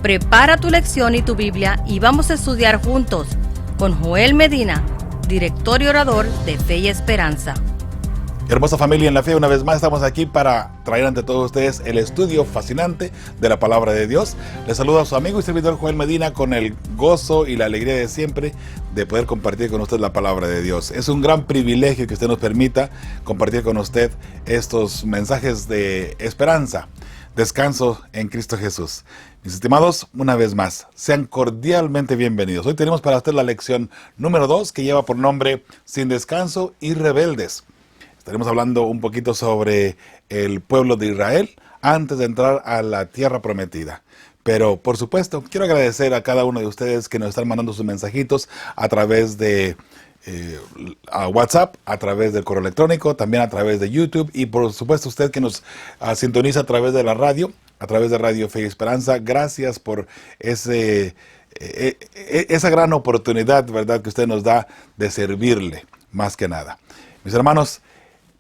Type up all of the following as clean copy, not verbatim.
Prepara tu lección y tu Biblia y vamos a estudiar juntos con Joel Medina, director y orador de Fe y Esperanza. Hermosa familia en la fe, una vez más estamos aquí para traer ante todos ustedes el estudio fascinante de la palabra de Dios. Les saluda a su amigo y servidor Joel Medina con el gozo y la alegría de siempre de poder compartir con usted la palabra de Dios. Es un gran privilegio que usted nos permita compartir con usted estos mensajes de esperanza, descanso en Cristo Jesús. Mis estimados, una vez más, sean cordialmente bienvenidos. Hoy tenemos para usted la lección número 2 que lleva por nombre Sin descanso y rebeldes. Estaremos hablando un poquito sobre el pueblo de Israel antes de entrar a la tierra prometida. Pero, por supuesto, quiero agradecer a cada uno de ustedes que nos están mandando sus mensajitos a través de a WhatsApp, a través del correo electrónico, también a través de YouTube y, por supuesto, usted que nos sintoniza a través de la radio, a través de Radio Fe y Esperanza. Gracias por esa gran oportunidad, ¿verdad?, que usted nos da de servirle, más que nada. Mis hermanos,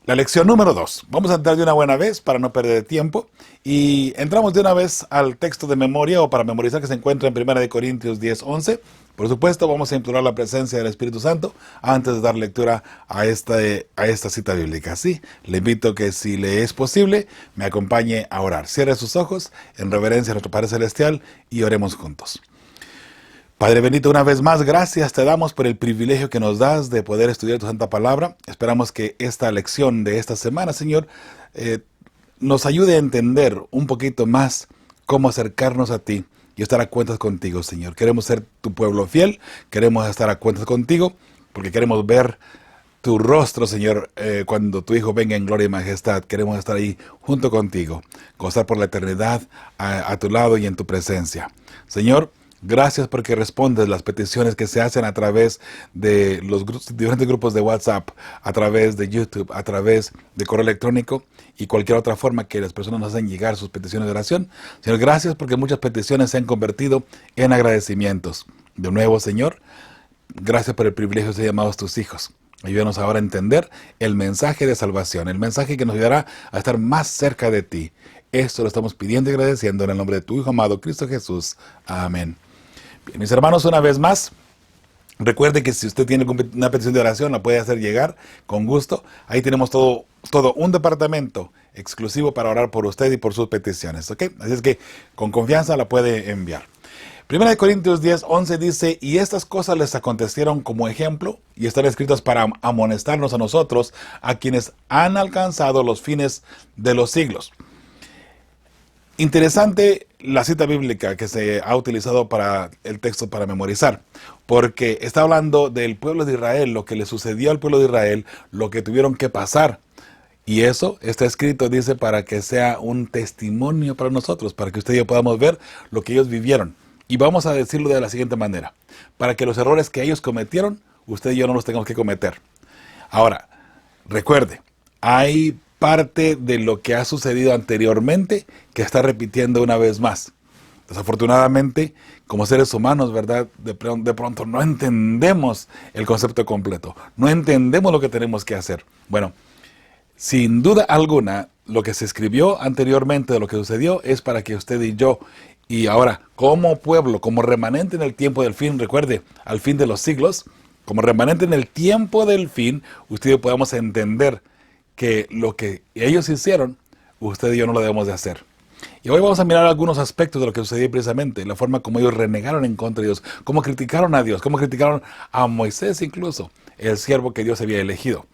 la lección número 2. Vamos a entrar de una buena vez para no perder tiempo y entramos de una vez al texto de memoria o para memorizar que se encuentra en 1 Corintios 10:11. Por supuesto, vamos a implorar la presencia del Espíritu Santo antes de dar lectura a esta cita bíblica. Sí, le invito que si le es posible, me acompañe a orar. Cierre sus ojos en reverencia a nuestro Padre Celestial y oremos juntos. Padre bendito, una vez más, gracias te damos por el privilegio que nos das de poder estudiar tu santa palabra. Esperamos que esta lección de esta semana, Señor, nos ayude a entender un poquito más cómo acercarnos a ti y estar a cuentas contigo, Señor. Queremos ser tu pueblo fiel, queremos estar a cuentas contigo, porque queremos ver tu rostro, Señor, cuando tu Hijo venga en gloria y majestad. Queremos estar ahí junto contigo, gozar por la eternidad a tu lado y en tu presencia. Señor, gracias porque respondes las peticiones que se hacen a través de los diferentes grupos de WhatsApp, a través de YouTube, a través de correo electrónico y cualquier otra forma que las personas nos hacen llegar sus peticiones de oración. Señor, gracias porque muchas peticiones se han convertido en agradecimientos. De nuevo, Señor, gracias por el privilegio de ser llamados tus hijos. Ayúdanos ahora a entender el mensaje de salvación, el mensaje que nos ayudará a estar más cerca de ti. Esto lo estamos pidiendo y agradeciendo en el nombre de tu Hijo amado, Cristo Jesús. Amén. Bien, mis hermanos, una vez más, recuerde que si usted tiene una petición de oración, la puede hacer llegar con gusto. Ahí tenemos todo un departamento exclusivo para orar por usted y por sus peticiones, ¿ok? Así es que con confianza la puede enviar. 1 Corintios 10:11 dice, y estas cosas les acontecieron como ejemplo y están escritas para amonestarnos a nosotros, a quienes han alcanzado los fines de los siglos. Interesante la cita bíblica que se ha utilizado para el texto para memorizar, porque está hablando del pueblo de Israel, lo que le sucedió al pueblo de Israel, lo que tuvieron que pasar. Y eso está escrito, dice, para que sea un testimonio para nosotros, para que usted y yo podamos ver lo que ellos vivieron. Y vamos a decirlo de la siguiente manera, para que los errores que ellos cometieron, usted y yo no los tengamos que cometer. Ahora, recuerde, hay parte de lo que ha sucedido anteriormente que está repitiendo una vez más. Desafortunadamente, como seres humanos, ¿verdad? De pronto no entendemos el concepto completo, no entendemos lo que tenemos que hacer. Bueno, sin duda alguna, lo que se escribió anteriormente de lo que sucedió es para que usted y yo, y ahora como pueblo, como remanente en el tiempo del fin, recuerde, al fin de los siglos, como remanente en el tiempo del fin, usted y yo podamos entender que lo que ellos hicieron, usted y yo no lo debemos de hacer. Y hoy vamos a mirar algunos aspectos de lo que sucedió precisamente, la forma como ellos renegaron en contra de Dios, cómo criticaron a Dios, cómo criticaron a Moisés incluso, el siervo que Dios había elegido.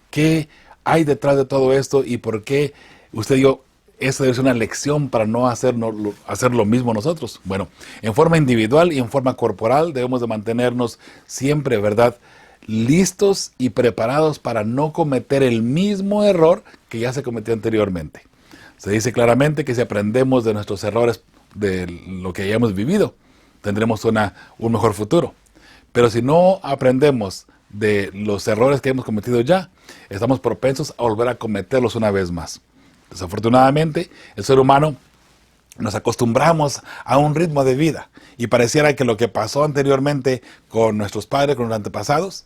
¿Qué hay detrás de todo esto y por qué usted y yo, esta debe ser una lección para no hacer lo mismo nosotros? Bueno, en forma individual y en forma corporal debemos de mantenernos siempre, ¿verdad?, listos y preparados para no cometer el mismo error que ya se cometió anteriormente. Se dice claramente que si aprendemos de nuestros errores, de lo que hayamos vivido, tendremos un mejor futuro. Pero si no aprendemos de los errores que hemos cometido ya, estamos propensos a volver a cometerlos una vez más. Desafortunadamente, el ser humano nos acostumbramos a un ritmo de vida y pareciera que lo que pasó anteriormente con nuestros padres, con los antepasados,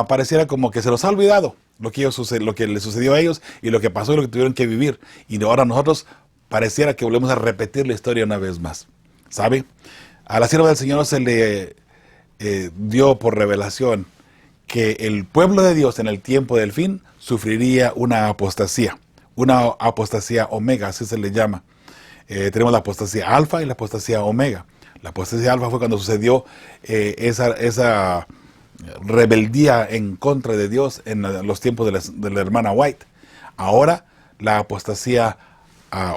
pareciera como que se nos ha olvidado lo que les sucedió a ellos y lo que pasó y lo que tuvieron que vivir. Y ahora nosotros pareciera que volvemos a repetir la historia una vez más. ¿Sabe? A la sierva del Señor se le dio por revelación que el pueblo de Dios en el tiempo del fin sufriría una apostasía omega, así se le llama. Tenemos la apostasía alfa y la apostasía omega. La apostasía alfa fue cuando sucedió esa rebeldía en contra de Dios en los tiempos de la hermana White. Ahora la apostasía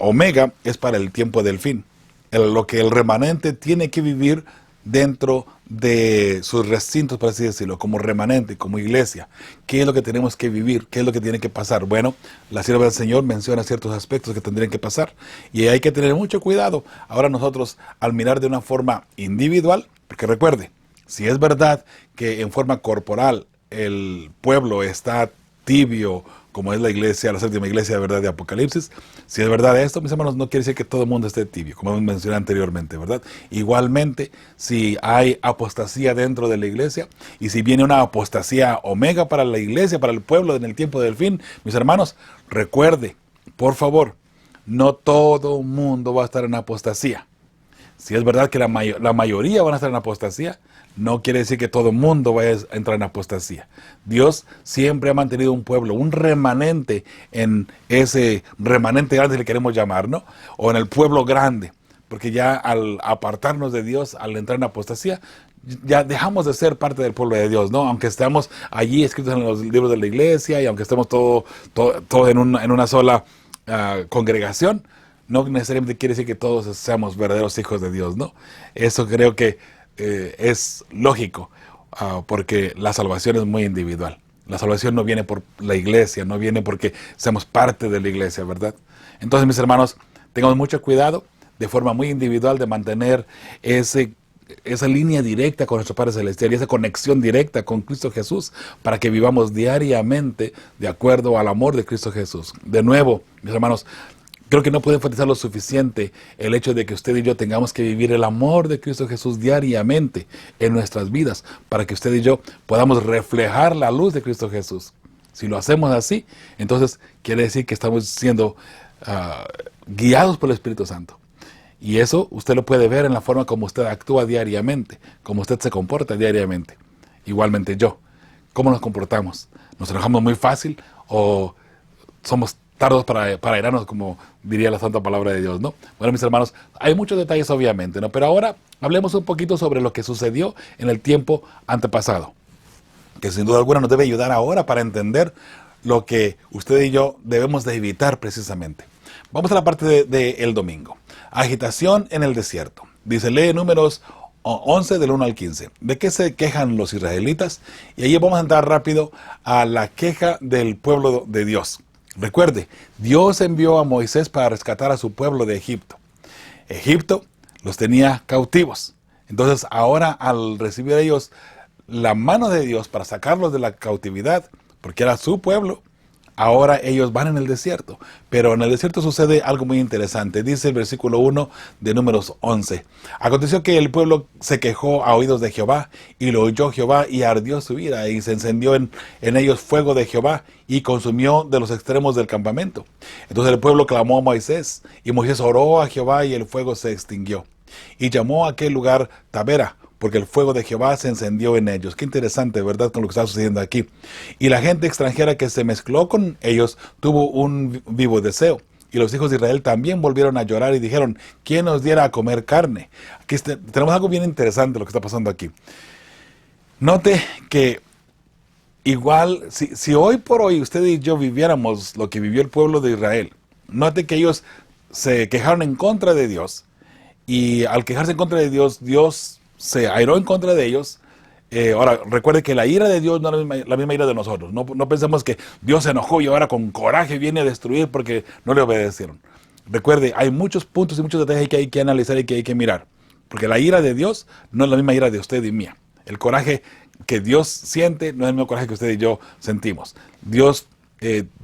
omega es para el tiempo del fin. Lo que el remanente tiene que vivir dentro de sus recintos, por así decirlo, como remanente, como iglesia. ¿Qué es lo que tenemos que vivir? ¿Qué es lo que tiene que pasar? Bueno, la sierva del Señor menciona ciertos aspectos que tendrían que pasar y hay que tener mucho cuidado. Ahora nosotros, al mirar de una forma individual, porque recuerde, si es verdad que en forma corporal el pueblo está tibio, como es la iglesia, la séptima iglesia de verdad de Apocalipsis, si es verdad esto, mis hermanos, no quiere decir que todo el mundo esté tibio, como mencioné anteriormente, ¿verdad? Igualmente, si hay apostasía dentro de la iglesia, y si viene una apostasía omega para la iglesia, para el pueblo en el tiempo del fin, mis hermanos, recuerde, por favor, no todo el mundo va a estar en apostasía. Si es verdad que la mayoría van a estar en apostasía, no quiere decir que todo el mundo vaya a entrar en apostasía. Dios siempre ha mantenido un pueblo, un remanente, en ese remanente grande que le queremos llamar, ¿no? O en el pueblo grande, porque ya al apartarnos de Dios, al entrar en apostasía, ya dejamos de ser parte del pueblo de Dios, ¿no? Aunque estemos allí escritos en los libros de la iglesia y aunque estemos todo en una sola congregación, no necesariamente quiere decir que todos seamos verdaderos hijos de Dios, ¿no? Eso creo que es lógico, porque la salvación es muy individual. La salvación no viene por la iglesia, no viene porque seamos parte de la iglesia, ¿verdad? Entonces, mis hermanos, tengamos mucho cuidado de forma muy individual de mantener esa línea directa con nuestro Padre Celestial y esa conexión directa con Cristo Jesús para que vivamos diariamente de acuerdo al amor de Cristo Jesús. De nuevo, mis hermanos, creo que no puedo enfatizar lo suficiente el hecho de que usted y yo tengamos que vivir el amor de Cristo Jesús diariamente en nuestras vidas para que usted y yo podamos reflejar la luz de Cristo Jesús. Si lo hacemos así, entonces quiere decir que estamos siendo guiados por el Espíritu Santo. Y eso usted lo puede ver en la forma como usted actúa diariamente, como usted se comporta diariamente. Igualmente yo. ¿Cómo nos comportamos? ¿Nos enojamos muy fácil o somos tardos para irnos, como diría la santa palabra de Dios, ¿no? Bueno, mis hermanos, hay muchos detalles obviamente, ¿no? Pero ahora hablemos un poquito sobre lo que sucedió en el tiempo antepasado, que sin duda alguna nos debe ayudar ahora para entender lo que usted y yo debemos de evitar precisamente. Vamos a la parte del domingo. Agitación en el desierto. Dice, lee Números 11 del 1 al 15. ¿De qué se quejan los israelitas? Y ahí vamos a entrar rápido a la queja del pueblo de Dios. Recuerde, Dios envió a Moisés para rescatar a su pueblo de Egipto. Egipto los tenía cautivos. Entonces ahora al recibir ellos la mano de Dios para sacarlos de la cautividad, porque era su pueblo, ahora ellos van en el desierto. Pero en el desierto sucede algo muy interesante. Dice el versículo 1 de Números 11. Aconteció que el pueblo se quejó a oídos de Jehová, y lo oyó Jehová, y ardió su ira, y se encendió en ellos fuego de Jehová, y consumió de los extremos del campamento. Entonces el pueblo clamó a Moisés, y Moisés oró a Jehová, y el fuego se extinguió. Y llamó a aquel lugar Tabera, porque el fuego de Jehová se encendió en ellos. Qué interesante, ¿verdad?, con lo que está sucediendo aquí. Y la gente extranjera que se mezcló con ellos tuvo un vivo deseo. Y los hijos de Israel también volvieron a llorar y dijeron, ¿quién nos diera a comer carne? Aquí tenemos algo bien interesante lo que está pasando aquí. Note que igual, si hoy por hoy usted y yo viviéramos lo que vivió el pueblo de Israel, note que ellos se quejaron en contra de Dios. Y al quejarse en contra de Dios, Dios se airó en contra de ellos. Ahora, recuerde que la ira de Dios no es la misma ira de nosotros. No pensemos que Dios se enojó y ahora con coraje viene a destruir porque no le obedecieron. Recuerde, hay muchos puntos y muchos detalles que hay que analizar y que hay que mirar. Porque la ira de Dios no es la misma ira de usted y mía. El coraje que Dios siente no es el mismo coraje que usted y yo sentimos. Dios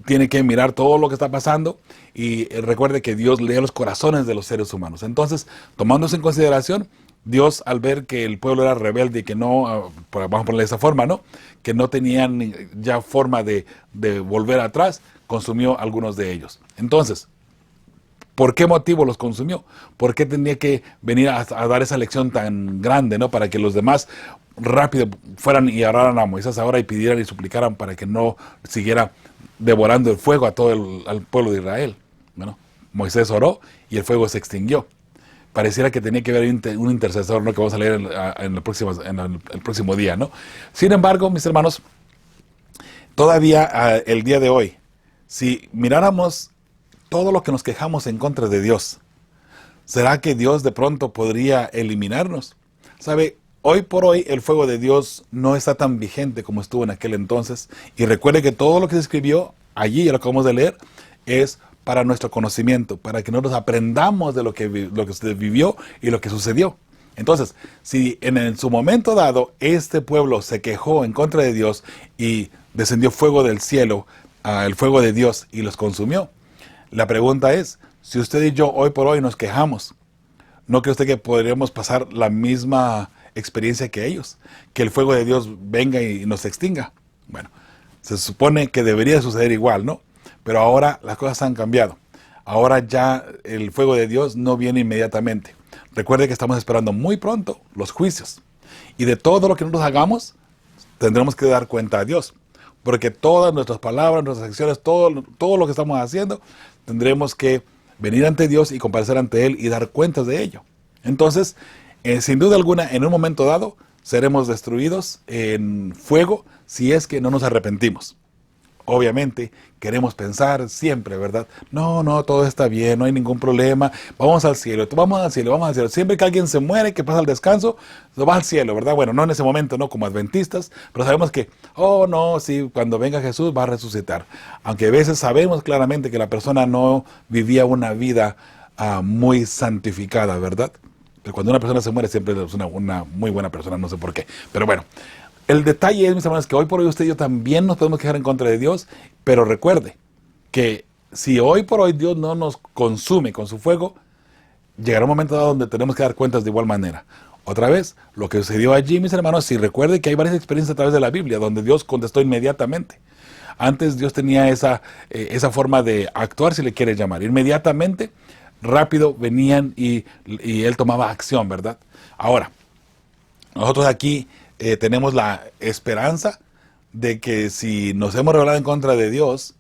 tiene que mirar todo lo que está pasando y recuerde que Dios lee los corazones de los seres humanos. Entonces, tomándose en consideración, Dios, al ver que el pueblo era rebelde y que no, vamos a ponerle de esa forma, ¿no?, que no tenían ya forma de volver atrás, consumió algunos de ellos. Entonces, ¿Por qué motivo los consumió? ¿Por qué tenía que venir a dar esa lección tan grande, ¿no? Para que los demás rápido fueran y oraran a Moisés ahora y pidieran y suplicaran para que no siguiera devorando el fuego a todo al pueblo de Israel. Bueno, Moisés oró y el fuego se extinguió. Pareciera que tenía que haber un intercesor, ¿no? Que vamos a leer en el próximo día, ¿no? Sin embargo, mis hermanos, todavía el día de hoy, si miráramos todo lo que nos quejamos en contra de Dios, ¿será que Dios de pronto podría eliminarnos? ¿Sabe? Hoy por hoy el fuego de Dios no está tan vigente como estuvo en aquel entonces. Y recuerde que todo lo que se escribió allí, ya lo acabamos de leer, es para nuestro conocimiento, para que nosotros aprendamos de lo que se vivió y lo que sucedió. Entonces, si en su momento dado este pueblo se quejó en contra de Dios y descendió fuego del cielo, el fuego de Dios, y los consumió, la pregunta es, si usted y yo hoy por hoy nos quejamos, ¿no cree usted que podríamos pasar la misma experiencia que ellos? Que el fuego de Dios venga y nos extinga. Bueno, se supone que debería suceder igual, ¿no? Pero ahora las cosas han cambiado. Ahora ya el fuego de Dios no viene inmediatamente. Recuerde que estamos esperando muy pronto los juicios. Y de todo lo que nosotros hagamos, tendremos que dar cuenta a Dios. Porque todas nuestras palabras, nuestras acciones, todo lo que estamos haciendo, tendremos que venir ante Dios y comparecer ante Él y dar cuentas de ello. Entonces, sin duda alguna, en un momento dado, seremos destruidos en fuego si es que no nos arrepentimos. Obviamente, queremos pensar siempre, ¿verdad? No, todo está bien, no hay ningún problema, vamos al cielo, vamos al cielo, vamos al cielo. Siempre que alguien se muere, que pasa al descanso, va al cielo, ¿verdad? Bueno, no en ese momento, no como adventistas, pero sabemos que, sí, cuando venga Jesús va a resucitar. Aunque a veces sabemos claramente que la persona no vivía una vida muy santificada, ¿verdad? Pero cuando una persona se muere siempre es una muy buena persona, no sé por qué. Pero bueno, el detalle es, mis hermanos, que hoy por hoy usted y yo también nos podemos quejar en contra de Dios, pero recuerde que si hoy por hoy Dios no nos consume con su fuego, llegará un momento dado donde tenemos que dar cuentas de igual manera. Otra vez, lo que sucedió allí, mis hermanos, si recuerde que hay varias experiencias a través de la Biblia donde Dios contestó inmediatamente. Antes Dios tenía esa forma de actuar, si le quiere llamar. Inmediatamente, rápido venían y Él tomaba acción, ¿verdad? Ahora, nosotros aquí tenemos la esperanza de que si nos hemos rebelado en contra de Dios,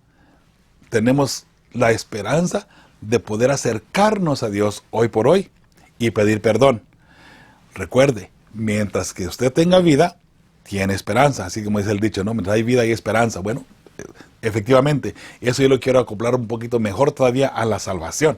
tenemos la esperanza de poder acercarnos a Dios hoy por hoy y pedir perdón. Recuerde, mientras que usted tenga vida, tiene esperanza, así como dice el dicho, ¿no? Mientras hay vida hay esperanza. Bueno, efectivamente, eso yo lo quiero acoplar un poquito mejor todavía a la salvación.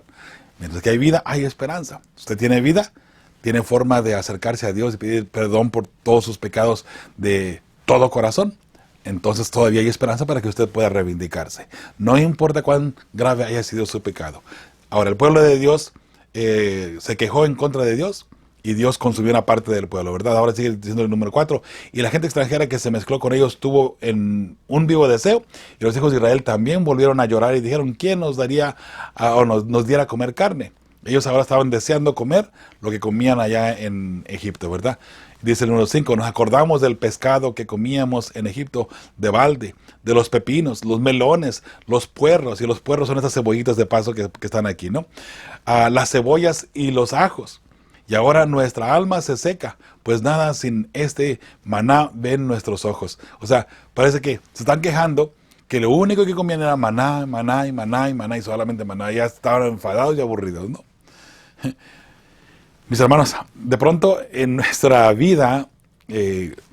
Mientras que hay vida, hay esperanza. Usted tiene vida, tiene forma de acercarse a Dios y pedir perdón por todos sus pecados de todo corazón. Entonces todavía hay esperanza para que usted pueda reivindicarse. No importa cuán grave haya sido su pecado. Ahora, el pueblo de Dios se quejó en contra de Dios y Dios consumió una parte del pueblo, ¿verdad? Ahora sigue diciendo el número 4. Y la gente extranjera que se mezcló con ellos tuvo en un vivo deseo. Y los hijos de Israel también volvieron a llorar y dijeron, ¿quién nos daría o nos diera a comer carne? Ellos ahora estaban deseando comer lo que comían allá en Egipto, ¿verdad? Dice el número 5, nos acordamos del pescado que comíamos en Egipto de balde, de los pepinos, los melones, los puerros, y los puerros son estas cebollitas de paso que están aquí, ¿no? Las cebollas y los ajos. Y ahora nuestra alma se seca, pues nada sin este maná ven nuestros ojos. O sea, parece que se están quejando que lo único que comían era maná, maná y maná y maná y solamente maná. Ya estaban enfadados y aburridos, ¿no? Mis hermanos, de pronto en nuestra vida,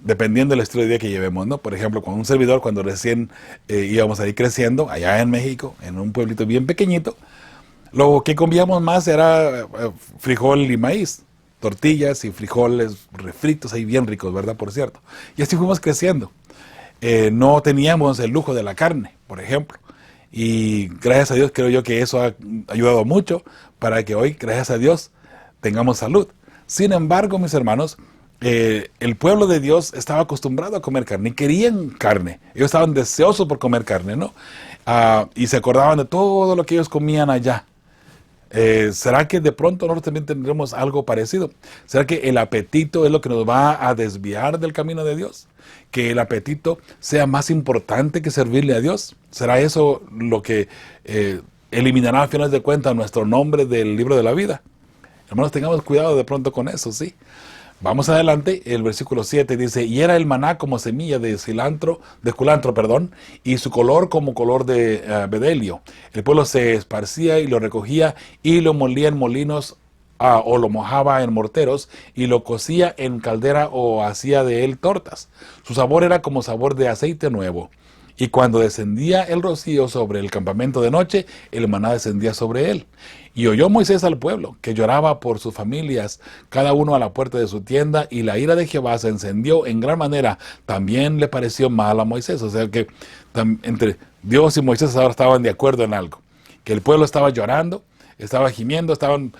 dependiendo del estilo de vida que llevemos, ¿no? Por ejemplo, con un servidor, cuando recién íbamos a ir creciendo, allá en México, en un pueblito bien pequeñito, lo que comíamos más era frijol y maíz, tortillas y frijoles refritos ahí bien ricos, ¿verdad? Por cierto. Y así fuimos creciendo. No teníamos el lujo de la carne, por ejemplo. Y gracias a Dios creo yo que eso ha ayudado mucho para que hoy, gracias a Dios, tengamos salud. Sin embargo, mis hermanos, el pueblo de Dios estaba acostumbrado a comer carne y querían carne. Ellos estaban deseosos por comer carne, ¿no? Y se acordaban de todo lo que ellos comían allá. ¿Será que de pronto nosotros también tendremos algo parecido? ¿Será que el apetito es lo que nos va a desviar del camino de Dios? ¿Que el apetito sea más importante que servirle a Dios? ¿Será eso lo que eliminará a finales de cuentas nuestro nombre del libro de la vida. Hermanos, tengamos cuidado de pronto con eso, ¿sí? Vamos adelante, el versículo 7 dice, y era el maná como semilla de culantro, y su color como color de bedelio. El pueblo se esparcía y lo recogía y lo molía en molinos, o lo mojaba en morteros y lo cocía en caldera o hacía de él tortas. Su sabor era como sabor de aceite nuevo. Y cuando descendía el rocío sobre el campamento de noche, el maná descendía sobre él. Y oyó Moisés al pueblo, que lloraba por sus familias, cada uno a la puerta de su tienda, y la ira de Jehová se encendió en gran manera. También le pareció mal a Moisés. O sea que entre Dios y Moisés ahora estaban de acuerdo en algo. Que el pueblo estaba llorando, estaba gimiendo, estaban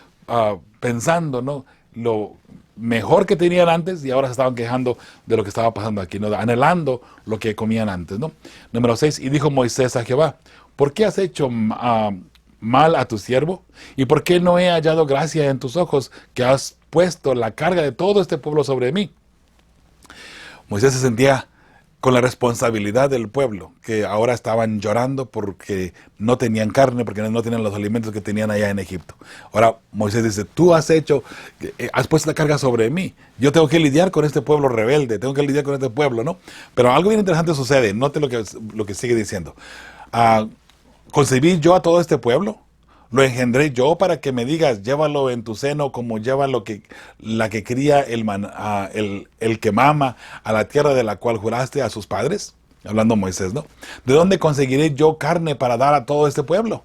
pensando, ¿no?, lo mejor que tenían antes, y ahora se estaban quejando de lo que estaba pasando aquí, ¿no?, anhelando lo que comían antes, ¿no? Número 6, y dijo Moisés a Jehová, ¿por qué has hecho mal a tu siervo? ¿Y por qué no he hallado gracia en tus ojos, que has puesto la carga de todo este pueblo sobre mí? Moisés se sentía con la responsabilidad del pueblo, que ahora estaban llorando porque no tenían carne, porque no tenían los alimentos que tenían allá en Egipto. Ahora Moisés dice, tú has puesto la carga sobre mí, yo tengo que lidiar con este pueblo rebelde, tengo que lidiar con este pueblo, ¿no? Pero algo bien interesante sucede, note lo que sigue diciendo. ¿Concebí yo a todo este pueblo? ¿Lo engendré yo para que me digas, llévalo en tu seno como lleva la que cría el que mama a la tierra de la cual juraste a sus padres? Hablando Moisés, ¿no? ¿De dónde conseguiré yo carne para dar a todo este pueblo?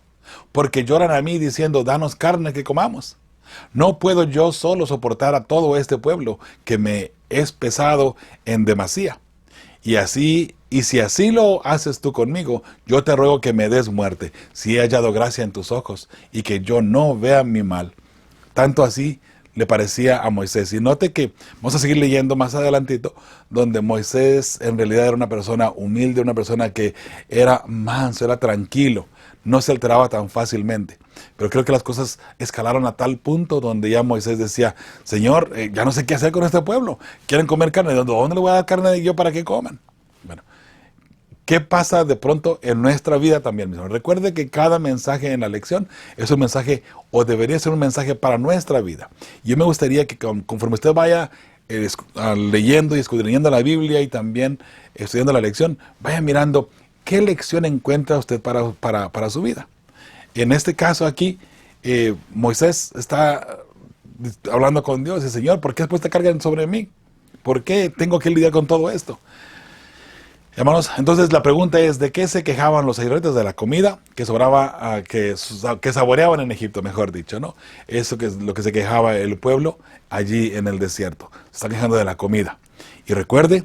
Porque lloran a mí diciendo, danos carne que comamos. No puedo yo solo soportar a todo este pueblo, que me es pesado en demasía. Y si así lo haces tú conmigo, yo te ruego que me des muerte, si he hallado gracia en tus ojos, y que yo no vea mi mal. Tanto así le parecía a Moisés. Y note que vamos a seguir leyendo más adelantito, donde Moisés en realidad era una persona humilde, una persona que era manso, era tranquilo, no se alteraba tan fácilmente. Pero creo que las cosas escalaron a tal punto donde ya Moisés decía, Señor, ya no sé qué hacer con este pueblo. Quieren comer carne. ¿De dónde le voy a dar carne yo para que coman? Bueno, ¿qué pasa de pronto en nuestra vida también, mismo? Recuerde que cada mensaje en la lección es un mensaje, o debería ser un mensaje para nuestra vida. Yo me gustaría que conforme usted vaya leyendo y escudriñando la Biblia y también estudiando la lección, vaya mirando qué lección encuentra usted para su vida. En este caso aquí, Moisés está hablando con Dios y dice, Señor, ¿por qué has puesto carga sobre mí? ¿Por qué tengo que lidiar con todo esto? Hermanos, entonces la pregunta es, ¿de qué se quejaban los israelitas? De la comida que sobraba, que saboreaban en Egipto, mejor dicho, ¿no? Eso que es lo que se quejaba el pueblo allí en el desierto. Se está quejando de la comida. Y recuerde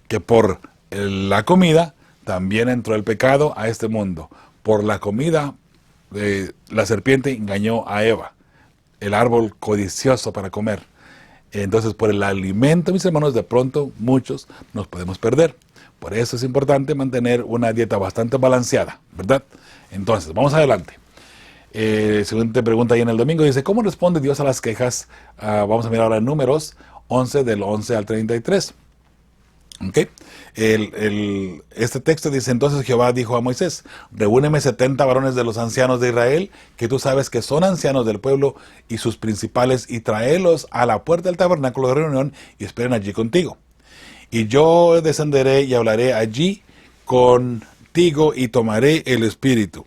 que por la comida también entró el pecado a este mundo. Por la comida, la serpiente engañó a Eva, el árbol codicioso para comer. Entonces, por el alimento, mis hermanos, de pronto muchos nos podemos perder. Por eso es importante mantener una dieta bastante balanceada, ¿verdad? Entonces, vamos adelante. Siguiente pregunta ahí en el domingo, dice, ¿cómo responde Dios a las quejas? Vamos a mirar ahora en Números 11, del 11 al 33. ¿Ok? Este texto dice, entonces Jehová dijo a Moisés, reúneme 70 varones de los ancianos de Israel, que tú sabes que son ancianos del pueblo y sus principales, y tráelos a la puerta del tabernáculo de reunión y esperen allí contigo. Y yo descenderé y hablaré allí contigo y tomaré el espíritu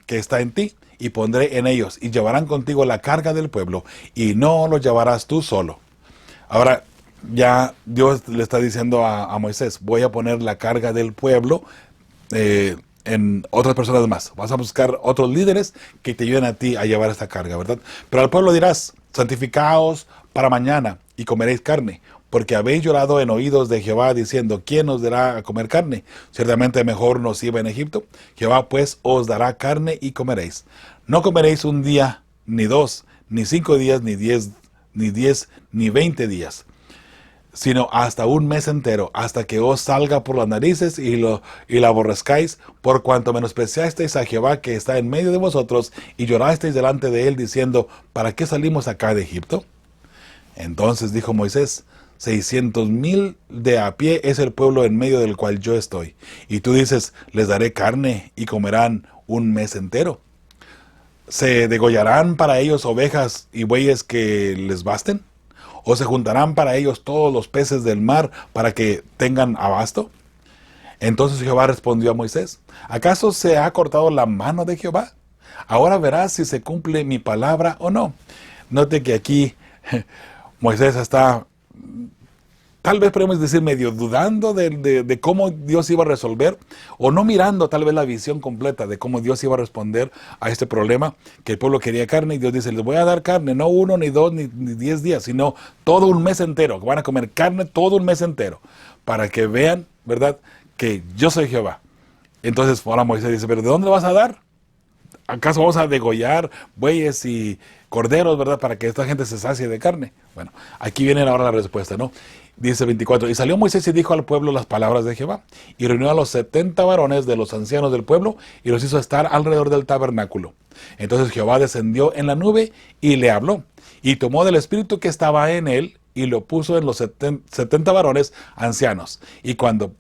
que está en ti y pondré en ellos y llevarán contigo la carga del pueblo y no lo llevarás tú solo. Ahora ya Dios le está diciendo a Moisés, voy a poner la carga del pueblo en otras personas más. Vas a buscar otros líderes que te ayuden a ti a llevar esta carga, ¿verdad? Pero al pueblo dirás, santificaos para mañana y comeréis carne, porque habéis llorado en oídos de Jehová, diciendo, ¿quién nos dará a comer carne? Ciertamente mejor nos iba en Egipto. Jehová pues os dará carne y comeréis. No comeréis un día, ni 2, ni 5 días, ni 10, ni 20 días, sino hasta un mes entero, hasta que os salga por las narices y la aborrezcáis, por cuanto menospreciasteis a Jehová que está en medio de vosotros, y llorasteis delante de él, diciendo, ¿para qué salimos acá de Egipto? Entonces dijo Moisés, 600,000 de a pie es el pueblo en medio del cual yo estoy. Y tú dices, les daré carne y comerán un mes entero. ¿Se degollarán para ellos ovejas y bueyes que les basten? ¿O se juntarán para ellos todos los peces del mar para que tengan abasto? Entonces Jehová respondió a Moisés: ¿acaso se ha cortado la mano de Jehová? Ahora verás si se cumple mi palabra o no. Note que aquí Moisés está, tal vez podemos decir, medio dudando de cómo Dios iba a resolver, o no mirando tal vez la visión completa de cómo Dios iba a responder a este problema, que el pueblo quería carne, y Dios dice: les voy a dar carne, no 1, ni 2, ni 10 días, sino todo un mes entero, que van a comer carne todo un mes entero, para que vean, ¿verdad?, que yo soy Jehová. Entonces ahora Moisés dice: ¿pero de dónde vas a dar? ¿Acaso vamos a degollar bueyes y corderos, verdad, para que esta gente se sacie de carne? Bueno, aquí viene ahora la respuesta, ¿no? Dice 24, y salió Moisés y dijo al pueblo las palabras de Jehová, y reunió a los 70 varones de los ancianos del pueblo, y los hizo estar alrededor del tabernáculo. Entonces Jehová descendió en la nube, y le habló, y tomó del espíritu que estaba en él, y lo puso en los 70 varones ancianos. Y cuando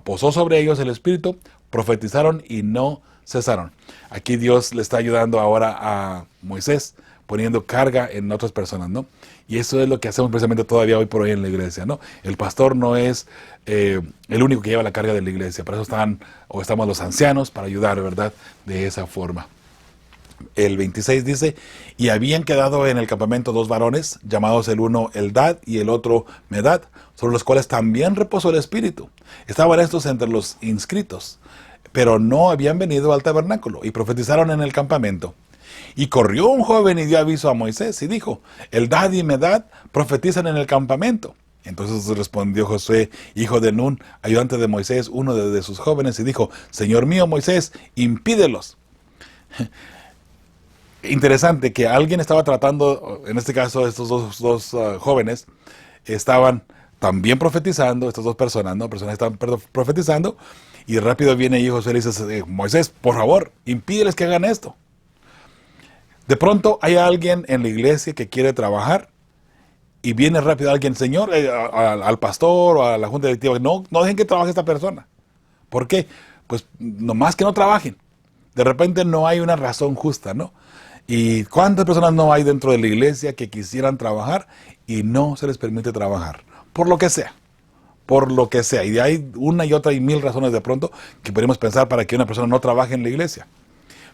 posó sobre ellos el espíritu, profetizaron y no cesaron. Aquí Dios le está ayudando ahora a Moisés, poniendo carga en otras personas, ¿no? Y eso es lo que hacemos precisamente todavía hoy por hoy en la iglesia, ¿no? El pastor no es el único que lleva la carga de la iglesia. Para eso estamos los ancianos, para ayudar, ¿verdad?, de esa forma. El 26 dice, y habían quedado en el campamento 2 varones, llamados el uno Eldad y el otro Medad, sobre los cuales también reposó el Espíritu. Estaban estos entre los inscritos, pero no habían venido al tabernáculo, y profetizaron en el campamento. Y corrió un joven y dio aviso a Moisés, y dijo, Eldad y Medad profetizan en el campamento. Entonces respondió Josué, hijo de Nun, ayudante de Moisés, uno de sus jóvenes, y dijo, Señor mío Moisés, impídelos. Interesante que alguien estaba tratando, en este caso estos dos jóvenes, estaban también profetizando, estas dos personas, ¿no? Personas estaban profetizando, y rápido viene y Josué le dice, Moisés, por favor, impídeles que hagan esto. De pronto hay alguien en la iglesia que quiere trabajar, y viene rápido alguien, Señor, al pastor o a la junta directiva, no dejen que trabaje esta persona. ¿Por qué? Pues nomás que no trabajen. De repente no hay una razón justa, ¿no? ¿Y cuántas personas no hay dentro de la iglesia que quisieran trabajar y no se les permite trabajar? Por lo que sea. Por lo que sea. Y hay una y otra y mil razones de pronto que podemos pensar para que una persona no trabaje en la iglesia.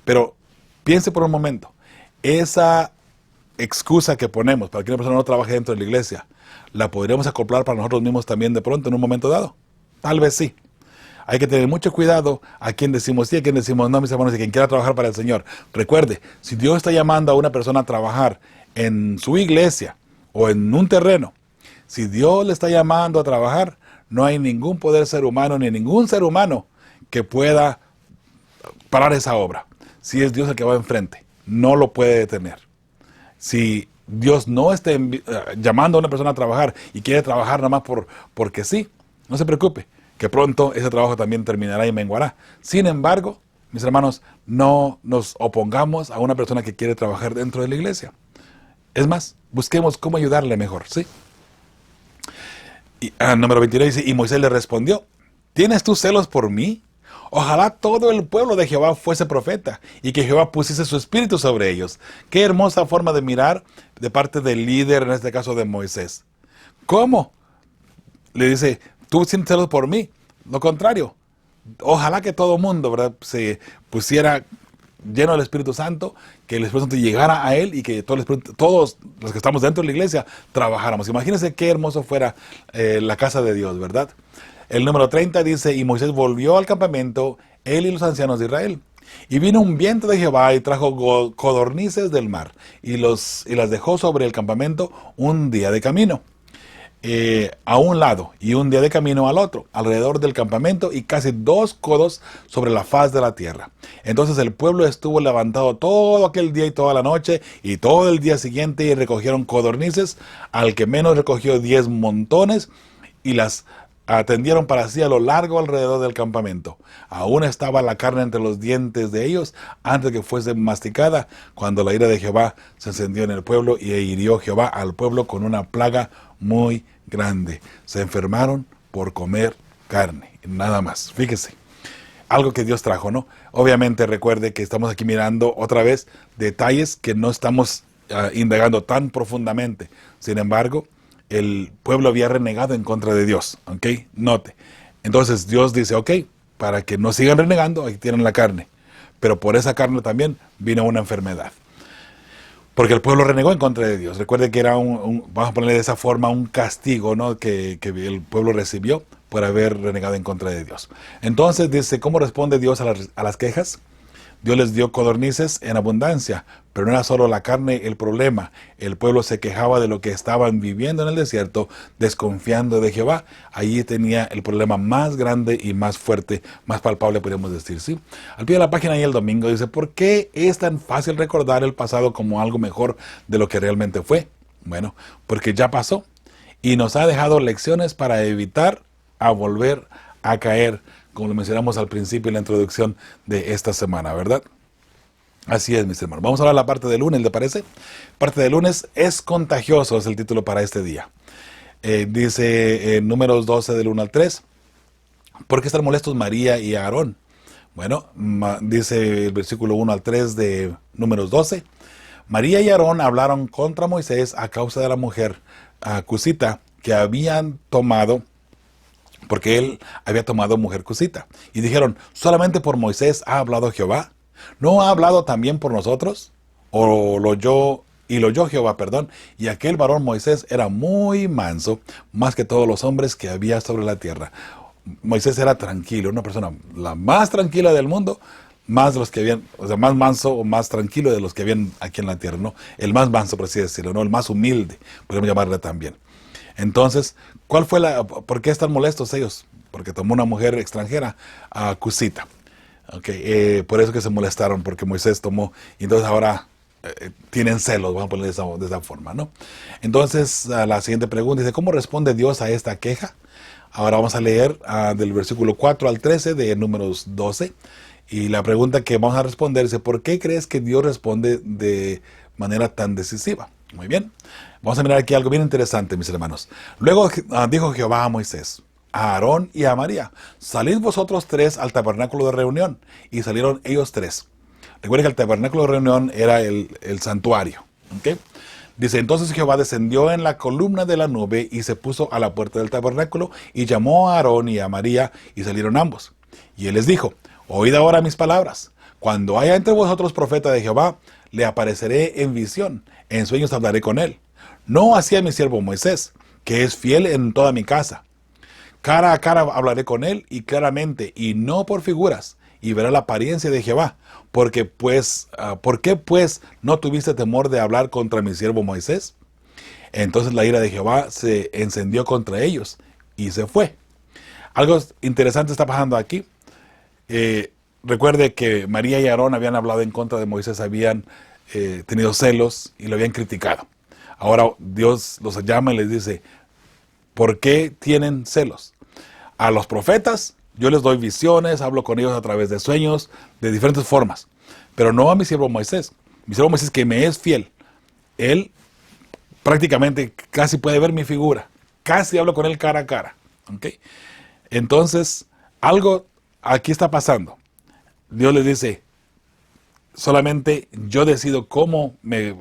Pero piense por un momento. Esa excusa que ponemos para que una persona no trabaje dentro de la iglesia, ¿la podríamos acoplar para nosotros mismos también de pronto en un momento dado? Tal vez sí. Hay que tener mucho cuidado a quien decimos sí, a quien decimos no, mis hermanos, y quien quiera trabajar para el Señor. Recuerde, si Dios está llamando a una persona a trabajar en su iglesia o en un terreno, si Dios le está llamando a trabajar, no hay ningún poder ser humano ni ningún ser humano que pueda parar esa obra. Si es Dios el que va enfrente, no lo puede detener. Si Dios no está llamando a una persona a trabajar y quiere trabajar nada más porque sí, no se preocupe, que pronto ese trabajo también terminará y menguará. Sin embargo, mis hermanos, no nos opongamos a una persona que quiere trabajar dentro de la iglesia. Es más, busquemos cómo ayudarle mejor, ¿sí? Y número 29 dice, y Moisés le respondió, ¿tienes tú celos por mí? Ojalá todo el pueblo de Jehová fuese profeta, y que Jehová pusiese su espíritu sobre ellos. Qué hermosa forma de mirar de parte del líder, en este caso de Moisés. ¿Cómo? Le dice, tú sientes celos por mí. Lo contrario, ojalá que todo el mundo, ¿verdad?, se pusiera lleno del Espíritu Santo, que el Espíritu Santo llegara a él y que todos los que estamos dentro de la iglesia trabajáramos. Imagínense qué hermoso fuera la casa de Dios, ¿verdad? El número 30 dice, y Moisés volvió al campamento, él y los ancianos de Israel. Y vino un viento de Jehová y trajo codornices del mar, y las dejó sobre el campamento un día de camino a un lado, y un día de camino al otro, alrededor del campamento, y casi 2 codos sobre la faz de la tierra. Entonces el pueblo estuvo levantado todo aquel día y toda la noche, y todo el día siguiente, y recogieron codornices, al que menos recogió 10 montones, y las atendieron para sí a lo largo alrededor del campamento. Aún estaba la carne entre los dientes de ellos antes que fuese masticada, cuando la ira de Jehová se encendió en el pueblo, y hirió Jehová al pueblo con una plaga muy grande. Se enfermaron por comer carne, nada más. Fíjese, algo que Dios trajo, ¿no? Obviamente recuerde que estamos aquí mirando otra vez detalles que no estamos indagando tan profundamente. Sin embargo, el pueblo había renegado en contra de Dios, ¿ok? Note. Entonces Dios dice, ok, para que no sigan renegando, aquí tienen la carne. Pero por esa carne también vino una enfermedad. Porque el pueblo renegó en contra de Dios. Recuerde que era vamos a ponerle de esa forma, un castigo, ¿no? que el pueblo recibió por haber renegado en contra de Dios. Entonces dice, ¿cómo responde Dios a las quejas? Dios les dio codornices en abundancia, pero no era solo la carne el problema. El pueblo se quejaba de lo que estaban viviendo en el desierto, desconfiando de Jehová. Allí tenía el problema más grande y más fuerte, más palpable, podríamos decir, ¿sí? Al pie de la página ahí el domingo dice, ¿por qué es tan fácil recordar el pasado como algo mejor de lo que realmente fue? Bueno, porque ya pasó y nos ha dejado lecciones para evitar a volver a caer, como lo mencionamos al principio en la introducción de esta semana, ¿verdad? Así es, mis hermanos. Vamos a hablar de la parte del lunes, ¿le parece? Parte del lunes es contagioso, es el título para este día. Dice Números 12 del 1 al 3. ¿Por qué están molestos María y Aarón? Bueno, dice el versículo 1 al 3 de Números 12. María y Aarón hablaron contra Moisés a causa de la mujer cusita que habían tomado, porque él había tomado mujer cusita. Y dijeron, ¿solamente por Moisés ha hablado Jehová? ¿No ha hablado también por nosotros? Lo oyó Jehová, perdón. Y aquel varón Moisés era muy manso, más que todos los hombres que había sobre la tierra. Moisés era tranquilo, una persona la más tranquila del mundo, más de los que habían, o sea, más manso o más tranquilo de los que habían aquí en la tierra, ¿no? El más manso, por así decirlo, ¿no? El más humilde, podemos llamarle también. Entonces, ¿por qué están molestos ellos? Porque tomó una mujer extranjera, cusita. Okay, por eso que se molestaron, porque Moisés tomó, y entonces ahora tienen celos, vamos a poner de esa forma, ¿no? Entonces, la siguiente pregunta dice, ¿cómo responde Dios a esta queja? Ahora vamos a leer del versículo 4 al 13 de Números 12, y la pregunta que vamos a responder es, ¿por qué crees que Dios responde de manera tan decisiva? Muy bien. Vamos a mirar aquí algo bien interesante, mis hermanos. Luego dijo Jehová a Moisés, a Aarón y a María, salid vosotros tres al tabernáculo de reunión. Y salieron ellos tres. Recuerden que el tabernáculo de reunión era el santuario. ¿Okay? Dice, entonces Jehová descendió en la columna de la nube y se puso a la puerta del tabernáculo y llamó a Aarón y a María y salieron ambos. Y él les dijo, oíd ahora mis palabras. Cuando haya entre vosotros profeta de Jehová, le apareceré en visión, en sueños hablaré con él. No así a mi siervo Moisés, que es fiel en toda mi casa. Cara a cara hablaré con él y claramente, y no por figuras, y verá la apariencia de Jehová. ¿Por qué pues no tuviste temor de hablar contra mi siervo Moisés? Entonces la ira de Jehová se encendió contra ellos y se fue. Algo interesante está pasando aquí. Recuerde que María y Aarón habían hablado en contra de Moisés, habían tenido celos y lo habían criticado. Ahora Dios los llama y les dice, ¿por qué tienen celos? A los profetas yo les doy visiones, hablo con ellos a través de sueños, de diferentes formas. Pero no a mi siervo Moisés. Mi siervo Moisés, que me es fiel, él prácticamente casi puede ver mi figura. Casi hablo con él cara a cara. ¿Okay? Entonces, algo aquí está pasando. Dios les dice, solamente yo decido cómo me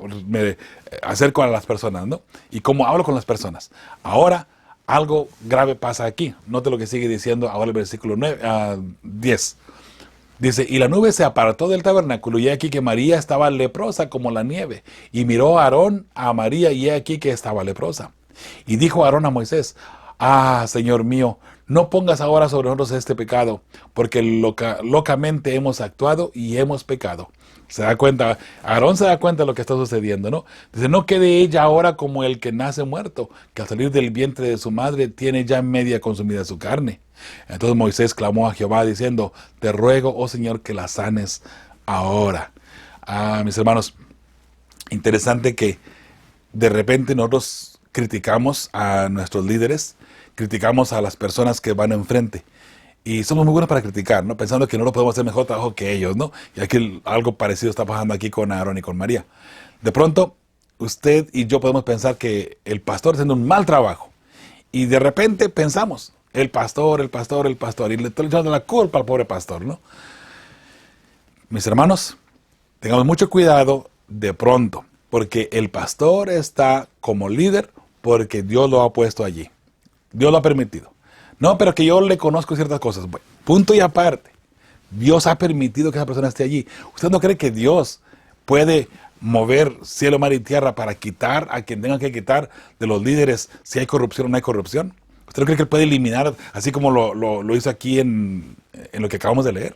acerco a las personas, ¿no? Y cómo hablo con las personas. Ahora, algo grave pasa aquí. Note lo que sigue diciendo ahora el versículo 10. Dice, y la nube se apartó del tabernáculo, y he aquí que María estaba leprosa como la nieve. Y miró a Aarón a María, y he aquí que estaba leprosa. Y dijo Aarón a Moisés, Señor mío, no pongas ahora sobre nosotros este pecado, porque locamente hemos actuado y hemos pecado. Se da cuenta, Aarón se da cuenta de lo que está sucediendo, ¿no? Dice, no quede ella ahora como el que nace muerto, que al salir del vientre de su madre tiene ya media consumida su carne. Entonces Moisés clamó a Jehová diciendo, te ruego, oh Señor, que la sanes ahora. Mis hermanos, interesante que de repente nosotros criticamos a nuestros líderes, criticamos a las personas que van enfrente. Y somos muy buenos para criticar, ¿no? Pensando que no lo podemos hacer mejor trabajo que ellos, ¿no? Y aquí algo parecido está pasando aquí con Aarón y con María. De pronto, usted y yo podemos pensar que el pastor está haciendo un mal trabajo. Y de repente pensamos, el pastor, y le estoy echando la culpa al pobre pastor, ¿no? Mis hermanos, tengamos mucho cuidado de pronto, porque el pastor está como líder porque Dios lo ha puesto allí. Dios lo ha permitido. No, pero que yo le conozco ciertas cosas. Bueno, punto y aparte. Dios ha permitido que esa persona esté allí. ¿Usted no cree que Dios puede mover cielo, mar y tierra para quitar a quien tenga que quitar de los líderes si hay corrupción o no hay corrupción? ¿Usted no cree que Él puede eliminar, así como lo hizo aquí en lo que acabamos de leer?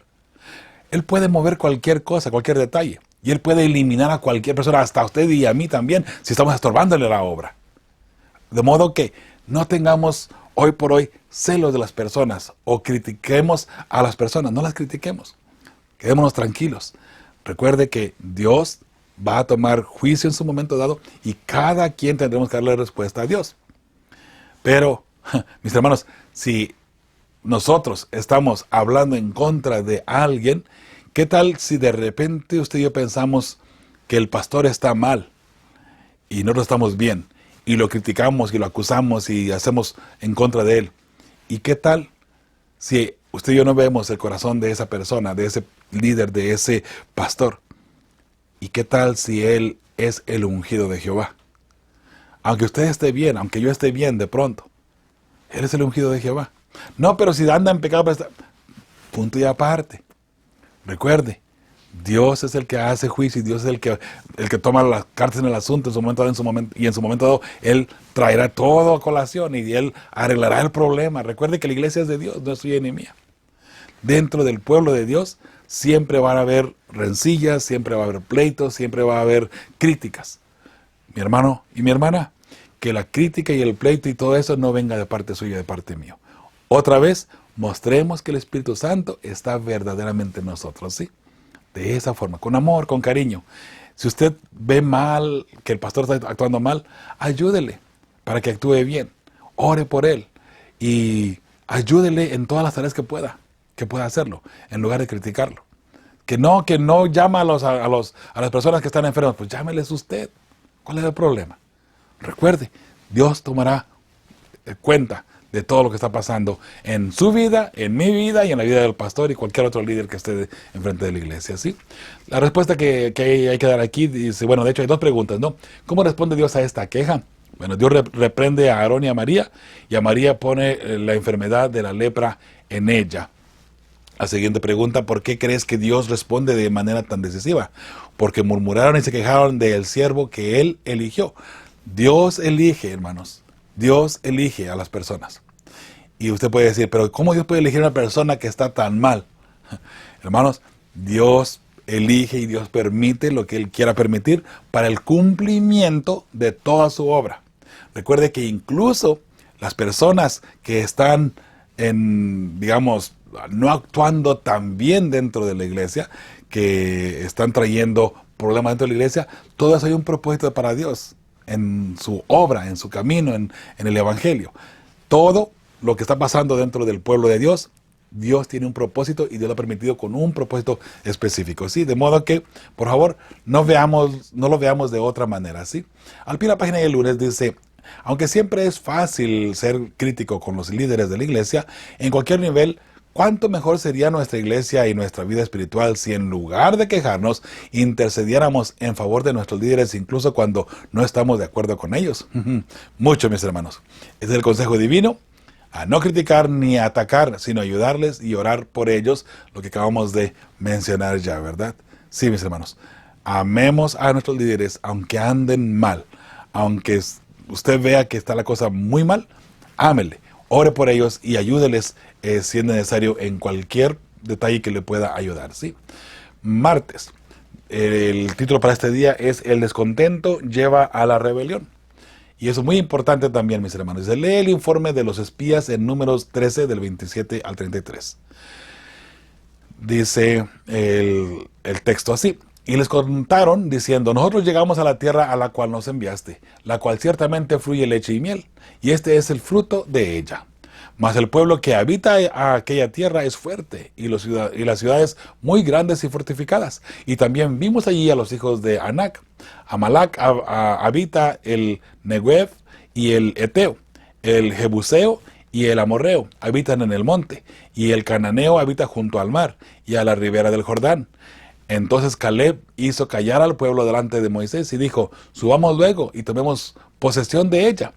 Él puede mover cualquier cosa, cualquier detalle. Y Él puede eliminar a cualquier persona, hasta a usted y a mí también, si estamos estorbándole la obra. De modo que no tengamos hoy por hoy celos de las personas o critiquemos a las personas. No las critiquemos. Quedémonos tranquilos. Recuerde que Dios va a tomar juicio en su momento dado y cada quien tendremos que darle respuesta a Dios. Pero, mis hermanos, si nosotros estamos hablando en contra de alguien, ¿qué tal si de repente usted y yo pensamos que el pastor está mal y nosotros estamos bien y lo criticamos y lo acusamos y hacemos en contra de él? ¿Y qué tal si usted y yo no vemos el corazón de esa persona, de ese líder, de ese pastor? ¿Y qué tal si él es el ungido de Jehová? Aunque usted esté bien, aunque yo esté bien de pronto, él es el ungido de Jehová. No, pero si anda en pecado, punto y aparte. Recuerde, Dios es el que hace juicio y Dios es el que toma las cartas en el asunto en su momento dado, Él traerá todo a colación y Él arreglará el problema. Recuerde que la iglesia es de Dios, no es suya ni mía. Dentro del pueblo de Dios siempre van a haber rencillas, siempre va a haber pleitos, siempre va a haber críticas. Mi hermano y mi hermana, que la crítica y el pleito y todo eso no venga de parte suya, de parte mío. Otra vez, mostremos que el Espíritu Santo está verdaderamente en nosotros, ¿sí? De esa forma, con amor, con cariño. Si usted ve mal, que el pastor está actuando mal, ayúdele para que actúe bien. Ore por él y ayúdele en todas las tareas que pueda hacerlo, en lugar de criticarlo. Que no llama a las personas que están enfermas, pues llámeles usted. ¿Cuál es el problema? Recuerde, Dios tomará cuenta de todo lo que está pasando en su vida, en mi vida y en la vida del pastor y cualquier otro líder que esté enfrente de la iglesia, ¿sí? La respuesta que hay que dar aquí dice, bueno, de hecho hay dos preguntas, ¿no? ¿Cómo responde Dios a esta queja? Bueno, Dios reprende a Aarón y a María pone la enfermedad de la lepra en ella. La siguiente pregunta, ¿por qué crees que Dios responde de manera tan decisiva? Porque murmuraron y se quejaron del siervo que Él eligió. Dios elige, hermanos. Dios elige a las personas. Y usted puede decir, pero ¿cómo Dios puede elegir a una persona que está tan mal? Hermanos, Dios elige y Dios permite lo que Él quiera permitir para el cumplimiento de toda su obra. Recuerde que incluso las personas que están no actuando tan bien dentro de la iglesia, que están trayendo problemas dentro de la iglesia, todo eso hay un propósito para Dios, en su obra, en su camino, en el evangelio. Todo lo que está pasando dentro del pueblo de Dios, Dios tiene un propósito y Dios lo ha permitido con un propósito específico, ¿sí? De modo que, por favor, no lo veamos de otra manera, ¿sí? Al pie de la página del lunes dice, aunque siempre es fácil ser crítico con los líderes de la iglesia, en cualquier nivel, ¿cuánto mejor sería nuestra iglesia y nuestra vida espiritual si en lugar de quejarnos, intercediéramos en favor de nuestros líderes incluso cuando no estamos de acuerdo con ellos? Mucho, mis hermanos. Este es el consejo divino, a no criticar ni atacar, sino ayudarles y orar por ellos, lo que acabamos de mencionar ya, ¿verdad? Sí, mis hermanos, amemos a nuestros líderes, aunque anden mal, aunque usted vea que está la cosa muy mal, ámele, ore por ellos y ayúdeles si es necesario en cualquier detalle que le pueda ayudar, ¿sí? Martes, el título para este día es El descontento lleva a la rebelión. Y eso es muy importante también, mis hermanos. Se lee el informe de los espías en Números 13, del 27 al 33. Dice el texto así. Y les contaron diciendo, nosotros llegamos a la tierra a la cual nos enviaste, la cual ciertamente fluye leche y miel, y este es el fruto de ella. Mas el pueblo que habita a aquella tierra es fuerte, y las ciudades muy grandes y fortificadas. Y también vimos allí a los hijos de Anac. Amalak habita el Negev y el Eteo, el Jebuseo y el amorreo habitan en el monte, y el cananeo habita junto al mar, y a la ribera del Jordán. Entonces Caleb hizo callar al pueblo delante de Moisés y dijo: subamos luego y tomemos posesión de ella,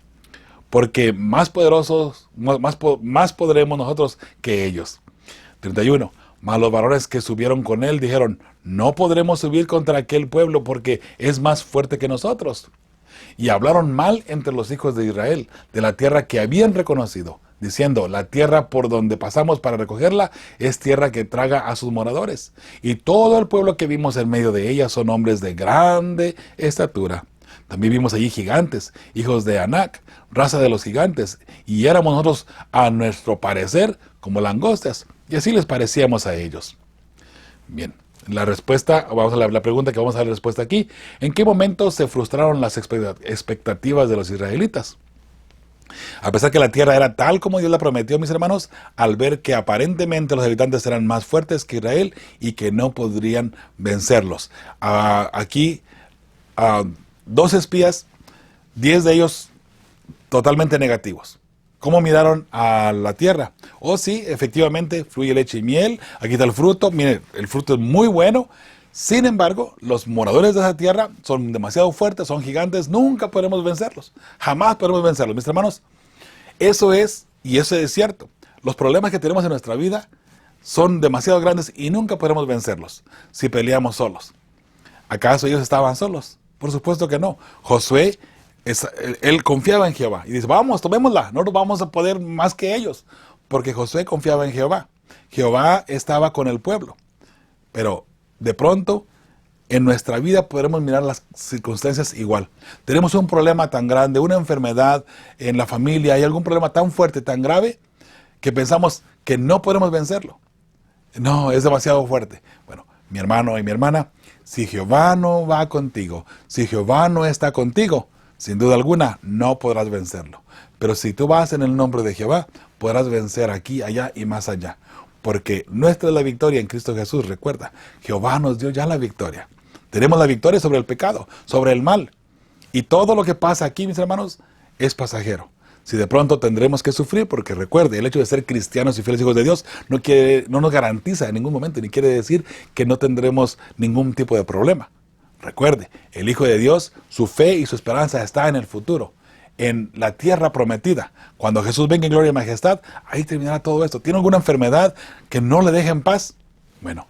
porque más poderosos, más podremos nosotros que ellos. 31. Mas los varones que subieron con él dijeron: no podremos subir contra aquel pueblo, porque es más fuerte que nosotros. Y hablaron mal entre los hijos de Israel de la tierra que habían reconocido, diciendo: la tierra por donde pasamos para recogerla es tierra que traga a sus moradores. Y todo el pueblo que vimos en medio de ella son hombres de grande estatura. También vimos allí gigantes, hijos de Anac, raza de los gigantes, y éramos nosotros, a nuestro parecer, como langostas, y así les parecíamos a ellos. Bien, la respuesta, vamos a la pregunta que vamos a dar la respuesta aquí: ¿en qué momento se frustraron las expectativas de los israelitas? A pesar que la tierra era tal como Dios la prometió, mis hermanos, al ver que aparentemente los habitantes eran más fuertes que Israel y que no podrían vencerlos. Aquí, 2 espías, 10 de ellos totalmente negativos. ¿Cómo miraron a la tierra? Oh, sí, efectivamente, fluye leche y miel. Aquí está el fruto. Miren, el fruto es muy bueno. Sin embargo, los moradores de esa tierra son demasiado fuertes, son gigantes. Nunca podremos vencerlos. Jamás podremos vencerlos. Mis hermanos, eso es, y eso es cierto. Los problemas que tenemos en nuestra vida son demasiado grandes y nunca podremos vencerlos si peleamos solos. ¿Acaso ellos estaban solos? Por supuesto que no. Josué, él confiaba en Jehová y dice: vamos, tomémosla, no vamos a poder más que ellos, porque Josué confiaba en Jehová. Jehová estaba con el pueblo. Pero de pronto en nuestra vida podremos mirar las circunstancias igual. Tenemos un problema tan grande, una enfermedad en la familia, hay algún problema tan fuerte, tan grave, que pensamos que no podemos vencerlo. No, es demasiado fuerte. Bueno, mi hermano y mi hermana, si Jehová no va contigo, si Jehová no está contigo, sin duda alguna no podrás vencerlo. Pero si tú vas en el nombre de Jehová, podrás vencer aquí, allá y más allá. Porque nuestra es la victoria en Cristo Jesús. Recuerda, Jehová nos dio ya la victoria. Tenemos la victoria sobre el pecado, sobre el mal. Y todo lo que pasa aquí, mis hermanos, es pasajero. Si de pronto tendremos que sufrir, porque recuerde, el hecho de ser cristianos y fieles hijos de Dios no nos garantiza en ningún momento, ni quiere decir que no tendremos ningún tipo de problema. Recuerde, el Hijo de Dios, su fe y su esperanza está en el futuro, en la tierra prometida. Cuando Jesús venga en gloria y majestad, ahí terminará todo esto. ¿Tiene alguna enfermedad que no le deje en paz? Bueno,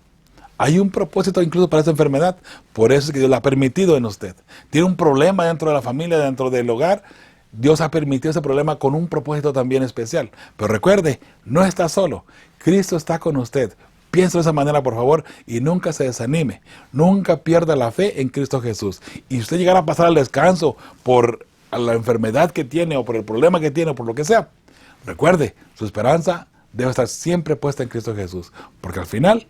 hay un propósito incluso para esa enfermedad. Por eso es que Dios la ha permitido en usted. Tiene un problema dentro de la familia, dentro del hogar. Dios ha permitido ese problema con un propósito también especial. Pero recuerde, no está solo. Cristo está con usted. Piensa de esa manera, por favor, y nunca se desanime. Nunca pierda la fe en Cristo Jesús. Y si usted llegara a pasar al descanso por la enfermedad que tiene, o por el problema que tiene, o por lo que sea, recuerde, su esperanza debe estar siempre puesta en Cristo Jesús. Porque al final,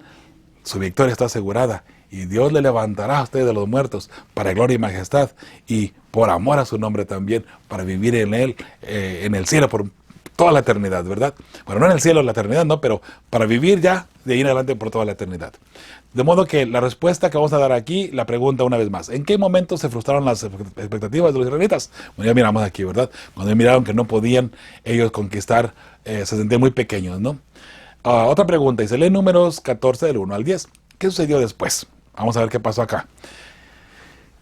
su victoria está asegurada. Y Dios le levantará a usted de los muertos para gloria y majestad. Y por amor a su nombre también, para vivir en Él, en el cielo por toda la eternidad, ¿verdad? Bueno, no en el cielo, en la eternidad, no, pero para vivir ya de ahí en adelante por toda la eternidad. De modo que la respuesta que vamos a dar aquí, la pregunta una vez más: ¿en qué momento se frustraron las expectativas de los israelitas? Bueno, ya miramos aquí, ¿verdad? Cuando miraron que no podían ellos conquistar, se sentían muy pequeños, ¿no? Otra pregunta, y se lee Números 14 del 1 al 10. ¿Qué sucedió después? Vamos a ver qué pasó acá.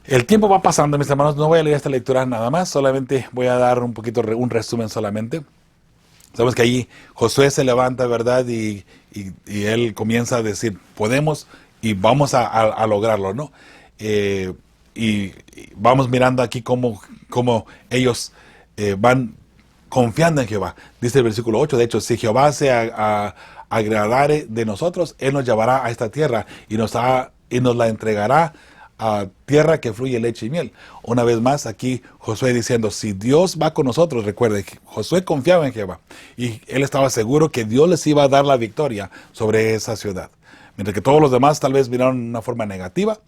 El tiempo va pasando, mis hermanos, no voy a leer esta lectura nada más, solamente voy a dar un resumen solamente. Sabemos que ahí Josué se levanta, ¿verdad? Y él comienza a decir: podemos y vamos a lograrlo, ¿no? Y vamos mirando aquí cómo ellos van confiando en Jehová. Dice el versículo 8, de hecho: si Jehová se agradare de nosotros, Él nos llevará a esta tierra y nos la entregará a tierra que fluye leche y miel. Una vez más aquí Josué diciendo: si Dios va con nosotros. Recuerde que Josué confiaba en Jehová y él estaba seguro que Dios les iba a dar la victoria sobre esa ciudad. Mientras que todos los demás tal vez miraron de una forma negativa,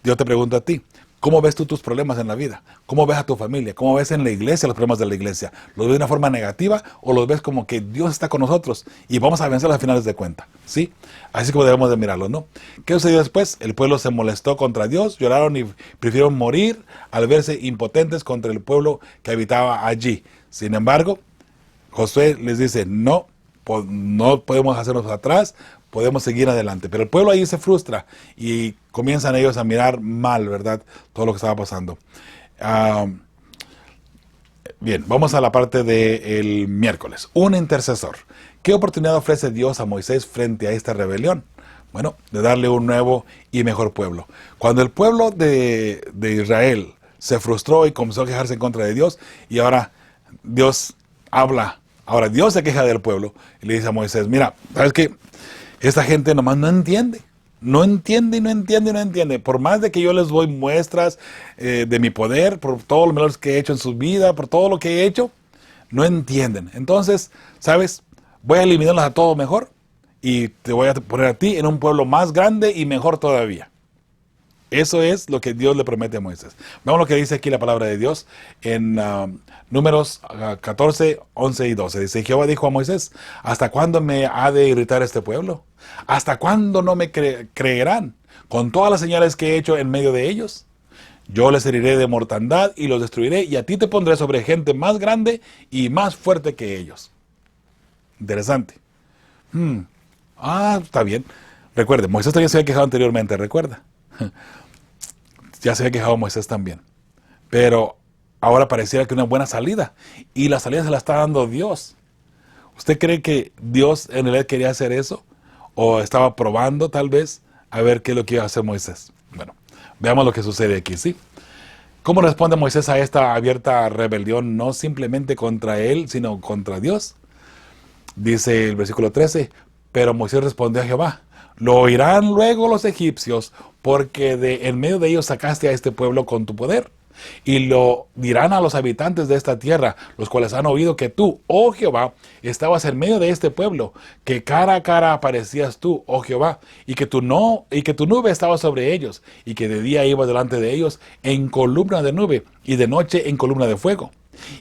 Dios te pregunta a ti: ¿cómo ves tú tus problemas en la vida? ¿Cómo ves a tu familia? ¿Cómo ves en la iglesia los problemas de la iglesia? ¿Los ves de una forma negativa o los ves como que Dios está con nosotros y vamos a vencer a finales de cuenta? ¿Sí? Así como debemos de mirarlo, ¿no? ¿Qué sucedió después? El pueblo se molestó contra Dios, lloraron y prefirieron morir al verse impotentes contra el pueblo que habitaba allí. Sin embargo, Josué les dice, no, no podemos hacernos atrás, podemos seguir adelante. Pero el pueblo ahí se frustra y comienzan ellos a mirar mal, ¿verdad? Todo lo que estaba pasando. Bien, vamos a la parte del miércoles. Un intercesor. ¿Qué oportunidad ofrece Dios a Moisés frente a esta rebelión? Bueno, de darle un nuevo y mejor pueblo. Cuando el pueblo de Israel se frustró y comenzó a quejarse en contra de Dios, y ahora Dios habla, ahora Dios se queja del pueblo y le dice a Moisés, mira, ¿sabes qué? Esta gente nomás no entiende. No entiende y no entiende y no entiende. Por más de que yo les doy muestras de mi poder, por todo lo mejor que he hecho en su vida, por todo lo que he hecho, no entienden. Entonces, ¿sabes? Voy a eliminarlos a todo mejor y te voy a poner a ti en un pueblo más grande y mejor todavía. Eso es lo que Dios le promete a Moisés. Veamos lo que dice aquí la palabra de Dios en Números 14, 11 y 12. Dice, Jehová dijo a Moisés, ¿hasta cuándo me ha de irritar este pueblo? ¿Hasta cuándo no me creerán con todas las señales que he hecho en medio de ellos? Yo les heriré de mortandad y los destruiré, y a ti te pondré sobre gente más grande y más fuerte que ellos. Interesante. Está bien. Recuerde, Moisés también se había quejado anteriormente, recuerda. Ya se había quejado Moisés también. Pero ahora pareciera que una buena salida. Y la salida se la está dando Dios. ¿Usted cree que Dios en realidad quería hacer eso? ¿O estaba probando tal vez a ver qué es lo que iba a hacer Moisés? Bueno, veamos lo que sucede aquí, ¿sí? ¿Cómo responde Moisés a esta abierta rebelión? No simplemente contra él, sino contra Dios. Dice el versículo 13, pero Moisés respondió a Jehová, lo oirán luego los egipcios, porque en medio de ellos sacaste a este pueblo con tu poder. Y lo dirán a los habitantes de esta tierra, los cuales han oído que tú, oh Jehová, estabas en medio de este pueblo, que cara a cara aparecías tú, oh Jehová, y que tu nube estaba sobre ellos, y que de día ibas delante de ellos en columna de nube, y de noche en columna de fuego.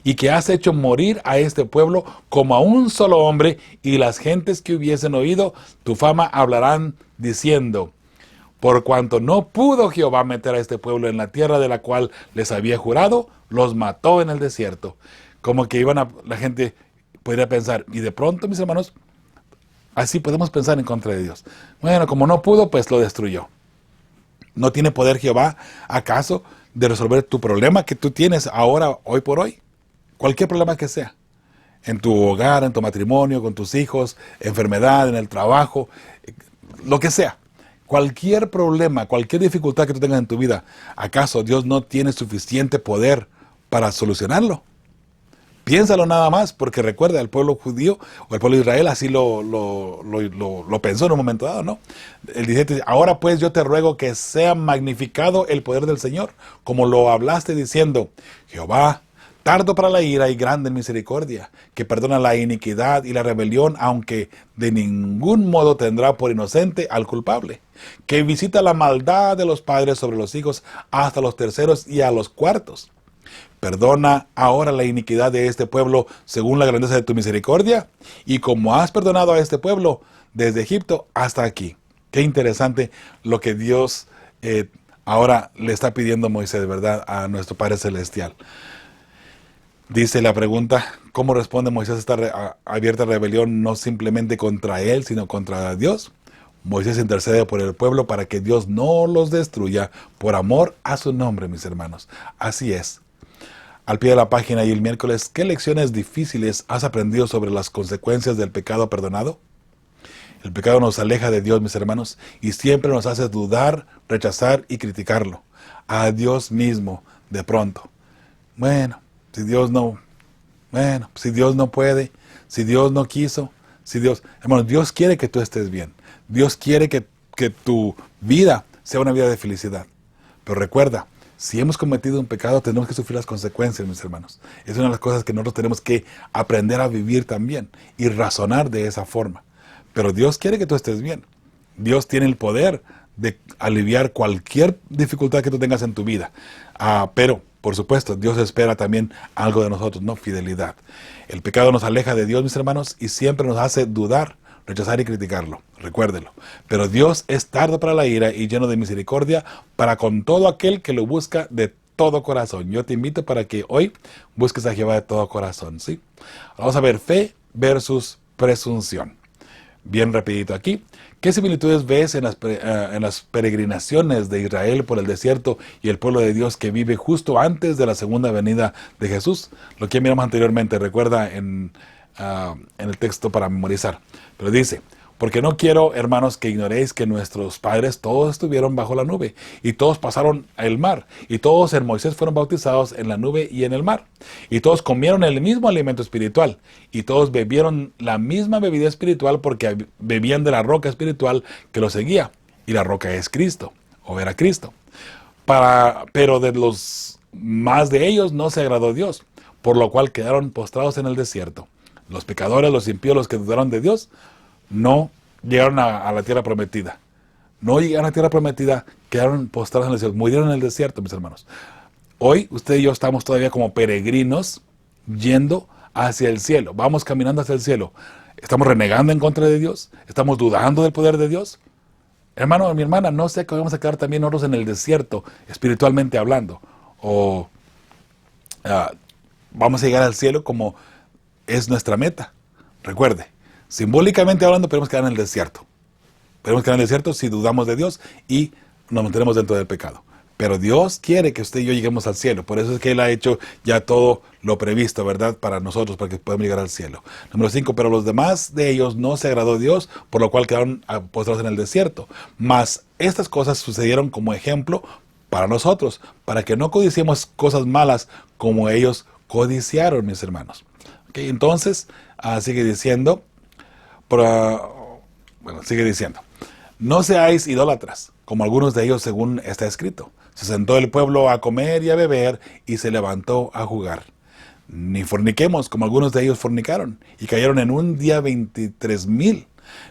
Y que has hecho morir a este pueblo como a un solo hombre, y las gentes que hubiesen oído tu fama hablarán diciendo, por cuanto no pudo Jehová meter a este pueblo en la tierra de la cual les había jurado, los mató en el desierto. Como que la gente podría pensar, y de pronto, mis hermanos, así podemos pensar en contra de Dios. Bueno, como no pudo, pues lo destruyó. ¿No tiene poder Jehová, acaso, de resolver tu problema que tú tienes ahora, hoy por hoy? Cualquier problema que sea. En tu hogar, en tu matrimonio, con tus hijos, enfermedad, en el trabajo, lo que sea. Cualquier problema, cualquier dificultad que tú tengas en tu vida, ¿acaso Dios no tiene suficiente poder para solucionarlo? Piénsalo nada más, porque recuerda, el pueblo judío o el pueblo de Israel así lo pensó en un momento dado, ¿no? El 17, ahora pues yo te ruego que sea magnificado el poder del Señor, como lo hablaste diciendo, Jehová, tardo para la ira y grande en misericordia, que perdona la iniquidad y la rebelión, aunque de ningún modo tendrá por inocente al culpable, que visita la maldad de los padres sobre los hijos hasta los terceros y a los cuartos. Perdona ahora la iniquidad de este pueblo según la grandeza de tu misericordia, y como has perdonado a este pueblo desde Egipto hasta aquí. Qué interesante lo que Dios ahora le está pidiendo a Moisés, ¿verdad? A nuestro Padre Celestial. Dice la pregunta, ¿cómo responde Moisés a esta abierta rebelión no simplemente contra él, sino contra Dios? Moisés intercede por el pueblo para que Dios no los destruya por amor a su nombre, mis hermanos. Así es. Al pie de la página y el miércoles, ¿qué lecciones difíciles has aprendido sobre las consecuencias del pecado perdonado? El pecado nos aleja de Dios, mis hermanos, y siempre nos hace dudar, rechazar y criticarlo. A Dios mismo, de pronto. Si Dios no puede, si Dios no quiso, hermano, Dios quiere que tú estés bien. Dios quiere que tu vida sea una vida de felicidad. Pero recuerda, si hemos cometido un pecado, tenemos que sufrir las consecuencias, mis hermanos. Es una de las cosas que nosotros tenemos que aprender a vivir también y razonar de esa forma. Pero Dios quiere que tú estés bien. Dios tiene el poder de aliviar cualquier dificultad que tú tengas en tu vida. Pero por supuesto, Dios espera también algo de nosotros, ¿no? Fidelidad. El pecado nos aleja de Dios, mis hermanos, y siempre nos hace dudar, rechazar y criticarlo. Recuérdelo. Pero Dios es tardo para la ira y lleno de misericordia para con todo aquel que lo busca de todo corazón. Yo te invito para que hoy busques a Jehová de todo corazón, ¿sí? Vamos a ver fe versus presunción. Bien rapidito aquí. ¿Qué similitudes ves en las peregrinaciones de Israel por el desierto y el pueblo de Dios que vive justo antes de la segunda venida de Jesús? Lo que miramos anteriormente, recuerda en el texto para memorizar. Pero dice, porque no quiero, hermanos, que ignoréis que nuestros padres todos estuvieron bajo la nube, y todos pasaron el mar, y todos en Moisés fueron bautizados en la nube y en el mar, y todos comieron el mismo alimento espiritual, y todos bebieron la misma bebida espiritual, porque bebían de la roca espiritual que los seguía, y la roca es Cristo, o era Cristo. Pero de los más de ellos no se agradó Dios, por lo cual quedaron postrados en el desierto. Los pecadores, los impíos, los que dudaron de Dios, no llegaron a la tierra prometida. No llegaron a la tierra prometida, quedaron postrados en el desierto, murieron en el desierto, mis hermanos. Hoy usted y yo estamos todavía como peregrinos yendo hacia el cielo. Vamos caminando hacia el cielo. ¿Estamos renegando en contra de Dios? ¿Estamos dudando del poder de Dios? Hermano, mi hermana, no sé que vamos a quedar también nosotros en el desierto, espiritualmente hablando. O vamos a llegar al cielo como es nuestra meta. Recuerde, simbólicamente hablando, podemos quedar en el desierto. Podemos quedar en el desierto si dudamos de Dios y nos mantenemos dentro del pecado. Pero Dios quiere que usted y yo lleguemos al cielo. Por eso es que Él ha hecho ya todo lo previsto, ¿verdad? Para nosotros, para que podamos llegar al cielo. Número 5, pero los demás de ellos no se agradó Dios, por lo cual quedaron postrados en el desierto. Mas estas cosas sucedieron como ejemplo para nosotros, para que no codiciemos cosas malas como ellos codiciaron, mis hermanos. Okay, entonces, sigue diciendo, no seáis idólatras, como algunos de ellos según está escrito. Se sentó el pueblo a comer y a beber, y se levantó a jugar. Ni forniquemos, como algunos de ellos fornicaron, y cayeron en un día 23,000.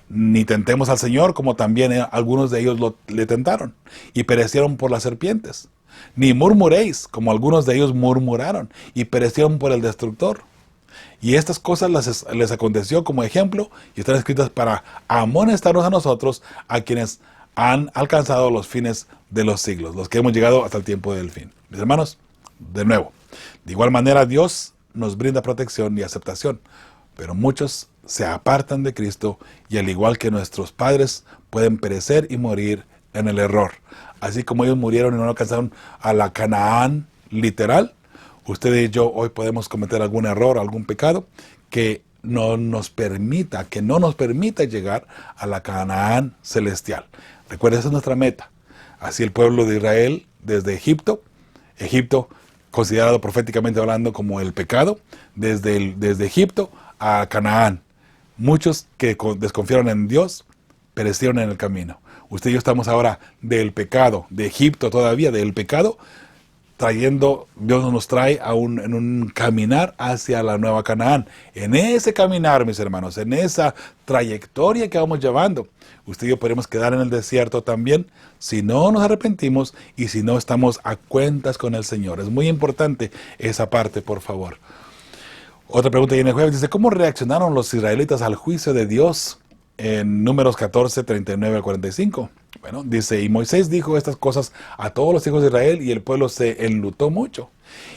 Ni tentemos al Señor, como también algunos de ellos le tentaron, y perecieron por las serpientes. Ni murmuréis, como algunos de ellos murmuraron, y perecieron por el destructor. Y estas cosas les aconteció como ejemplo, y están escritas para amonestarnos a nosotros, a quienes han alcanzado los fines de los siglos, los que hemos llegado hasta el tiempo del fin. Mis hermanos, de nuevo, de igual manera Dios nos brinda protección y aceptación, pero muchos se apartan de Cristo, y al igual que nuestros padres pueden perecer y morir en el error. Así como ellos murieron y no alcanzaron a la Canaán literal, usted y yo hoy podemos cometer algún error, algún pecado que no nos permita llegar a la Canaán celestial. Recuerda, esa es nuestra meta. Así el pueblo de Israel desde Egipto considerado proféticamente hablando como el pecado, desde Egipto a Canaán. Muchos que desconfiaron en Dios perecieron en el camino. Usted y yo estamos ahora del pecado, de Egipto todavía, del pecado, Dios nos trae en un caminar hacia la nueva Canaán. En ese caminar, mis hermanos, en esa trayectoria que vamos llevando, usted y yo podemos quedar en el desierto también si no nos arrepentimos y si no estamos a cuentas con el Señor. Es muy importante esa parte, por favor. Otra pregunta en el jueves dice, ¿cómo reaccionaron los israelitas al juicio de Dios? En Números 14, 39 al 45. Bueno, dice, y Moisés dijo estas cosas a todos los hijos de Israel, y el pueblo se enlutó mucho.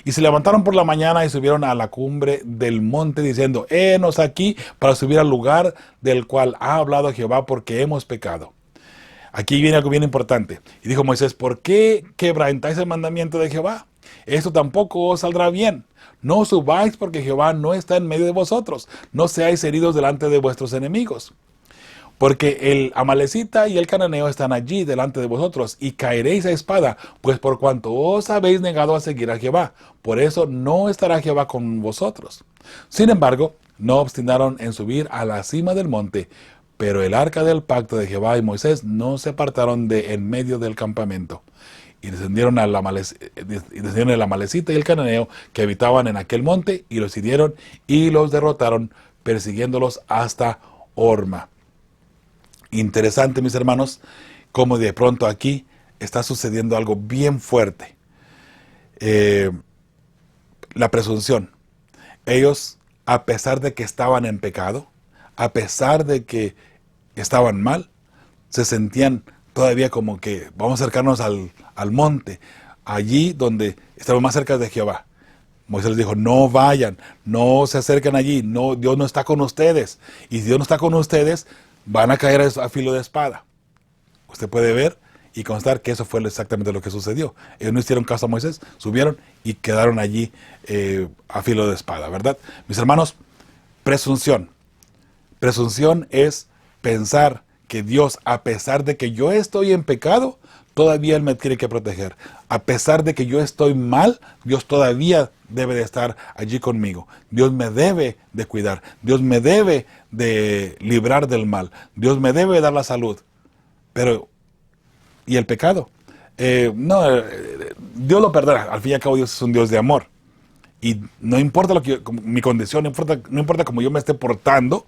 Y se levantaron por la mañana y subieron a la cumbre del monte, diciendo, henos aquí para subir al lugar del cual ha hablado Jehová, porque hemos pecado. Aquí viene algo bien importante. Y dijo Moisés, ¿por qué quebrantáis el mandamiento de Jehová? Esto tampoco os saldrá bien. No subáis, porque Jehová no está en medio de vosotros. No seáis heridos delante de vuestros enemigos. Porque el amalecita y el cananeo están allí delante de vosotros, y caeréis a espada, pues por cuanto os habéis negado a seguir a Jehová, por eso no estará Jehová con vosotros. Sin embargo, no obstinaron en subir a la cima del monte, pero el arca del pacto de Jehová y Moisés no se apartaron de en medio del campamento. Y descendieron el amalecita y el cananeo que habitaban en aquel monte, y los hirieron y los derrotaron, persiguiéndolos hasta Horma. Interesante, mis hermanos, como de pronto aquí está sucediendo algo bien fuerte. La presunción. Ellos, a pesar de que estaban en pecado, a pesar de que estaban mal, se sentían todavía como que vamos a acercarnos al monte, allí donde estaban más cerca de Jehová. Moisés les dijo, no vayan, no se acerquen allí, no, Dios no está con ustedes. Y si Dios no está con ustedes, van a caer a filo de espada. Usted puede ver y constar que eso fue exactamente lo que sucedió. Ellos no hicieron caso a Moisés, subieron y quedaron allí a filo de espada, ¿verdad? Mis hermanos, presunción. Presunción es pensar que Dios, a pesar de que yo estoy en pecado, todavía Él me tiene que proteger. A pesar de que yo estoy mal, Dios todavía debe de estar allí conmigo. Dios me debe de cuidar. Dios me debe de librar del mal. Dios me debe dar la salud. Pero, ¿y el pecado? Dios lo perdona. Al fin y al cabo, Dios es un Dios de amor. Y no importa mi condición, no importa cómo yo me esté portando,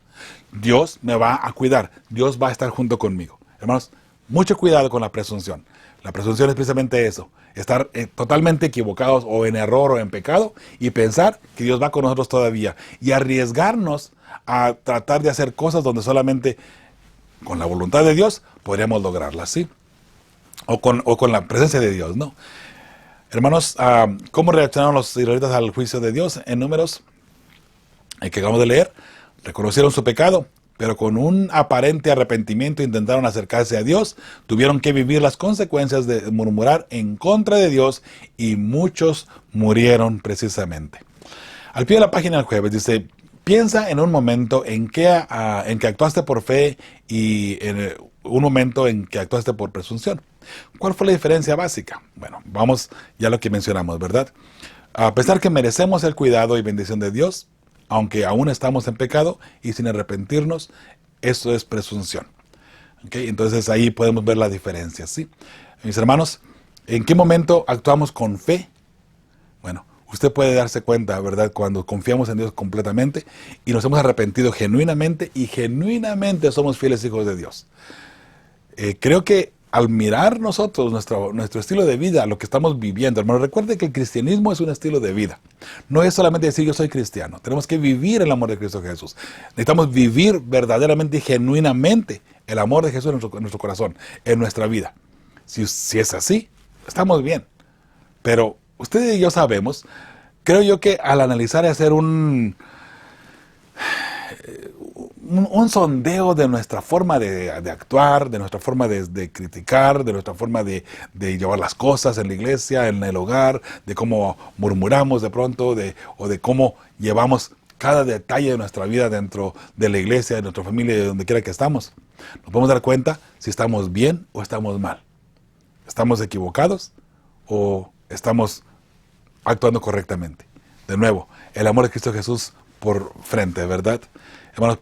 Dios me va a cuidar. Dios va a estar junto conmigo. Hermanos, mucho cuidado con la presunción. La presunción es precisamente eso, estar totalmente equivocados o en error o en pecado y pensar que Dios va con nosotros todavía y arriesgarnos a tratar de hacer cosas donde solamente con la voluntad de Dios podríamos lograrlas, ¿sí? O con la presencia de Dios, ¿no? Hermanos, ¿cómo reaccionaron los israelitas al juicio de Dios? En Números, que acabamos de leer, reconocieron su pecado, pero con un aparente arrepentimiento intentaron acercarse a Dios, tuvieron que vivir las consecuencias de murmurar en contra de Dios y muchos murieron precisamente. Al pie de la página del jueves dice, piensa en un momento en que actuaste por fe y en un momento en que actuaste por presunción. ¿Cuál fue la diferencia básica? Bueno, vamos ya a lo que mencionamos, ¿verdad? A pesar que merecemos el cuidado y bendición de Dios, aunque aún estamos en pecado y sin arrepentirnos, eso es presunción. ¿Okay? Entonces ahí podemos ver la diferencia, ¿sí? Mis hermanos, ¿en qué momento actuamos con fe? Bueno, usted puede darse cuenta, ¿verdad? Cuando confiamos en Dios completamente y nos hemos arrepentido genuinamente y genuinamente somos fieles hijos de Dios. Creo que al mirar nosotros nuestro estilo de vida, lo que estamos viviendo, hermano, recuerde que el cristianismo es un estilo de vida. No es solamente decir yo soy cristiano. Tenemos que vivir el amor de Cristo Jesús. Necesitamos vivir verdaderamente y genuinamente el amor de Jesús en nuestro corazón, en nuestra vida. Si es así, estamos bien. Pero usted y yo sabemos, creo yo que al analizar y hacer un sondeo de nuestra forma de actuar, de nuestra forma de criticar, de nuestra forma de llevar las cosas en la iglesia, en el hogar, de cómo murmuramos de pronto, o de cómo llevamos cada detalle de nuestra vida dentro de la iglesia, de nuestra familia, de donde quiera que estamos. Nos podemos dar cuenta si estamos bien o estamos mal. ¿Estamos equivocados o estamos actuando correctamente? De nuevo, el amor de Cristo Jesús por frente, ¿verdad? Hermanos,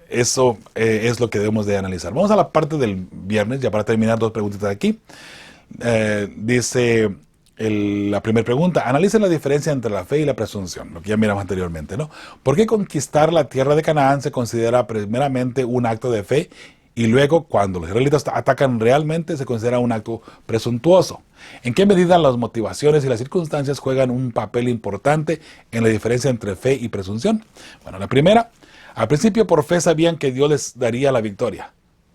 eso es lo que debemos de analizar. Vamos a la parte del viernes, ya para terminar, dos preguntitas aquí. Dice la primera pregunta, analicen la diferencia entre la fe y la presunción, lo que ya miramos anteriormente, ¿no? ¿Por qué conquistar la tierra de Canaán se considera primeramente un acto de fe y luego, cuando los israelitas atacan realmente, se considera un acto presuntuoso? ¿En qué medida las motivaciones y las circunstancias juegan un papel importante en la diferencia entre fe y presunción? Bueno, la primera, al principio por fe sabían que Dios les daría la victoria.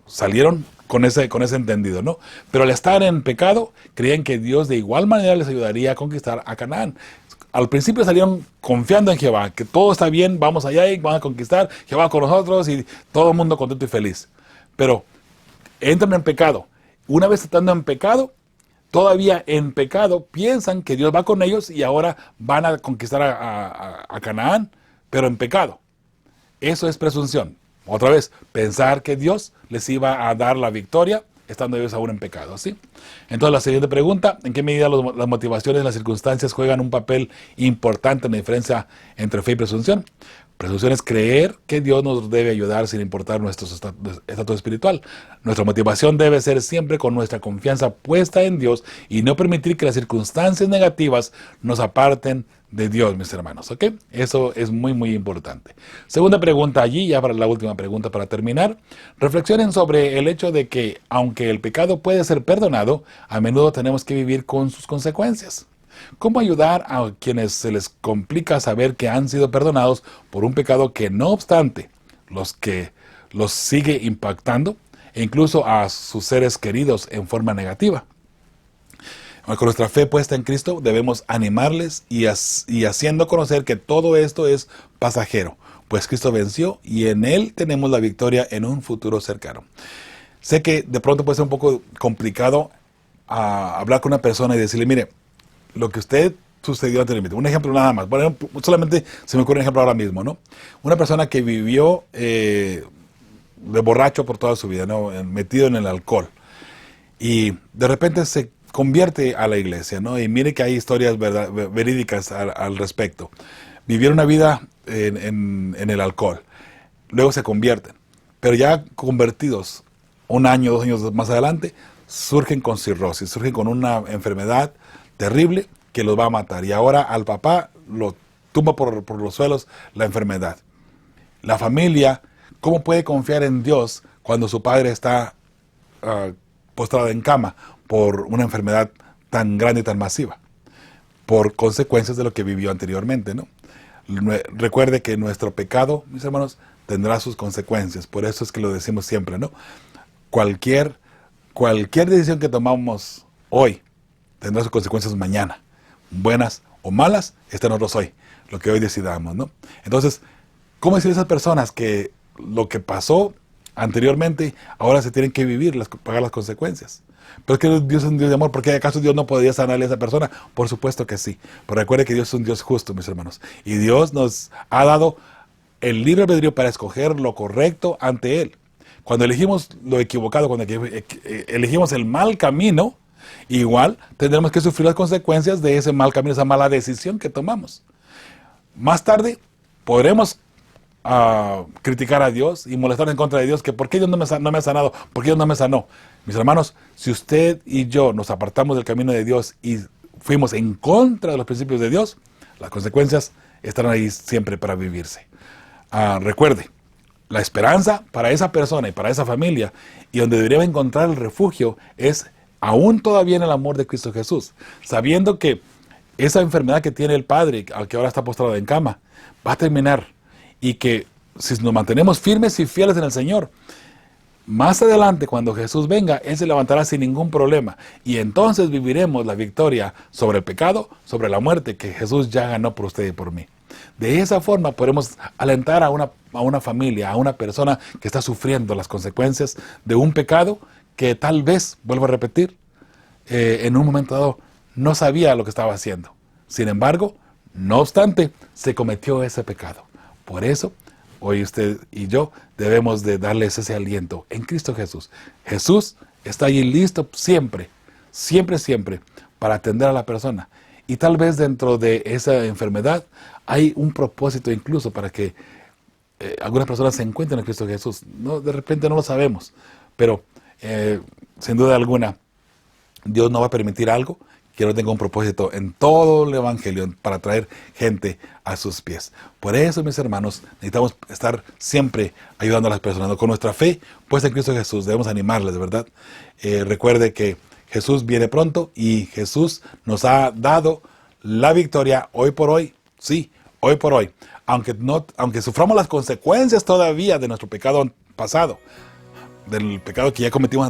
Salieron con ese entendido, ¿no? Pero al estar en pecado, creían que Dios de igual manera les ayudaría a conquistar a Canaán. Al principio salieron confiando en Jehová, que todo está bien, vamos allá y vamos a conquistar, Jehová con nosotros y todo el mundo contento y feliz. Pero entran en pecado. Una vez estando en pecado, todavía en pecado, piensan que Dios va con ellos y ahora van a conquistar a Canaán, pero en pecado. Eso es presunción. Otra vez, pensar que Dios les iba a dar la victoria estando ellos aún en pecado, ¿sí? Entonces la siguiente pregunta, ¿en qué medida las motivaciones y las circunstancias juegan un papel importante en la diferencia entre fe y presunción? Presunción es creer que Dios nos debe ayudar sin importar nuestro estatus espiritual. Nuestra motivación debe ser siempre con nuestra confianza puesta en Dios y no permitir que las circunstancias negativas nos aparten de Dios, mis hermanos, ¿ok? Eso es muy, muy importante. Segunda pregunta allí, ya para la última pregunta para terminar. Reflexionen sobre el hecho de que, aunque el pecado puede ser perdonado, a menudo tenemos que vivir con sus consecuencias. ¿Cómo ayudar a quienes se les complica saber que han sido perdonados por un pecado que, no obstante, los sigue impactando e incluso a sus seres queridos en forma negativa? Con nuestra fe puesta en Cristo debemos animarles y haciendo conocer que todo esto es pasajero, pues Cristo venció y en Él tenemos la victoria en un futuro cercano. Sé que de pronto puede ser un poco complicado hablar con una persona y decirle, mire, lo que usted sucedió anteriormente. Un ejemplo nada más. Bueno, solamente se me ocurre un ejemplo ahora mismo, ¿no? Una persona que vivió de borracho por toda su vida, ¿no? Metido en el alcohol. Y de repente se convierte a la iglesia, ¿no? Y mire que hay historias verídicas al respecto. Vivieron una vida en el alcohol. Luego se convierten. Pero ya convertidos, 1 año, 2 años más adelante, surgen con cirrosis, surgen con una enfermedad terrible que los va a matar. Y ahora al papá lo tumba por los suelos la enfermedad. La familia, ¿cómo puede confiar en Dios cuando su padre está postrado en cama por una enfermedad tan grande y tan masiva? Por consecuencias de lo que vivió anteriormente, ¿no? Recuerde que nuestro pecado, mis hermanos, tendrá sus consecuencias. Por eso es que lo decimos siempre, ¿no? Cualquier decisión que tomamos hoy tendrá sus consecuencias mañana. Buenas o malas, está en nosotros hoy, lo que hoy decidamos, ¿no? Entonces, ¿cómo decir a esas personas que lo que pasó anteriormente, ahora se tienen que vivir, pagar las consecuencias? Pero es que Dios es un Dios de amor, ¿por qué acaso Dios no podría sanarle a esa persona? Por supuesto que sí, pero recuerde que Dios es un Dios justo, mis hermanos, y Dios nos ha dado el libre albedrío para escoger lo correcto ante Él. Cuando elegimos lo equivocado, cuando elegimos el mal camino, igual tendremos que sufrir las consecuencias de ese mal camino, esa mala decisión que tomamos. Más tarde podremos criticar a Dios y molestar en contra de Dios, que ¿por qué Dios no me ha sanado? ¿Por qué Dios no me sanó? Mis hermanos, si usted y yo nos apartamos del camino de Dios y fuimos en contra de los principios de Dios, las consecuencias estarán ahí siempre para vivirse. Recuerde, la esperanza para esa persona y para esa familia, y donde debería encontrar el refugio, es aún todavía en el amor de Cristo Jesús, sabiendo que esa enfermedad que tiene el padre, al que ahora está postrado en cama, va a terminar, y que si nos mantenemos firmes y fieles en el Señor, más adelante cuando Jesús venga, Él se levantará sin ningún problema, y entonces viviremos la victoria sobre el pecado, sobre la muerte que Jesús ya ganó por usted y por mí. De esa forma podemos alentar a una familia, a una persona que está sufriendo las consecuencias de un pecado que tal vez, vuelvo a repetir, en un momento dado no sabía lo que estaba haciendo. Sin embargo, no obstante, se cometió ese pecado. Por eso, hoy usted y yo debemos de darles ese aliento en Cristo Jesús. Jesús está allí listo siempre, siempre, siempre, para atender a la persona. Y tal vez dentro de esa enfermedad hay un propósito incluso para que algunas personas se encuentren en Cristo Jesús. No, de repente no lo sabemos, pero sin duda alguna, Dios no va a permitir algo que no tenga un propósito en todo el Evangelio para traer gente a sus pies. Por eso, mis hermanos, necesitamos estar siempre ayudando a las personas. Con nuestra fe puesta en Cristo Jesús, debemos animarles, ¿verdad? Recuerde que Jesús viene pronto y Jesús nos ha dado la victoria hoy por hoy. Sí, hoy por hoy. Aunque suframos las consecuencias todavía de nuestro pecado pasado, del pecado que ya cometimos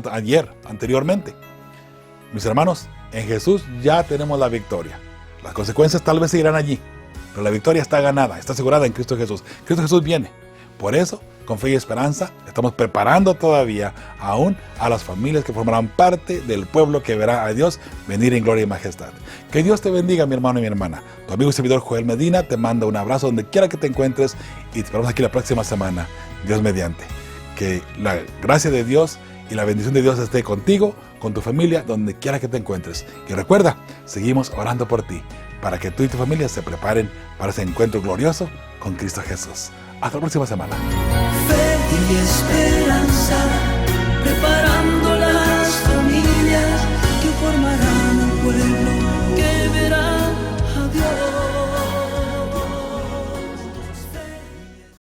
anteriormente. Mis hermanos, en Jesús ya tenemos la victoria. Las consecuencias tal vez seguirán allí, pero la victoria está ganada, está asegurada en Cristo Jesús. Cristo Jesús viene. Por eso, con fe y esperanza, estamos preparando todavía aún a las familias que formarán parte del pueblo que verá a Dios venir en gloria y majestad. Que Dios te bendiga, mi hermano y mi hermana. Tu amigo y servidor Joel Medina te manda un abrazo donde quiera que te encuentres y te esperamos aquí la próxima semana, Dios mediante. Que la gracia de Dios y la bendición de Dios esté contigo, con tu familia, donde quiera que te encuentres. Y recuerda, seguimos orando por ti, para que tú y tu familia se preparen para ese encuentro glorioso con Cristo Jesús. Hasta la próxima semana. Fe y esperanza.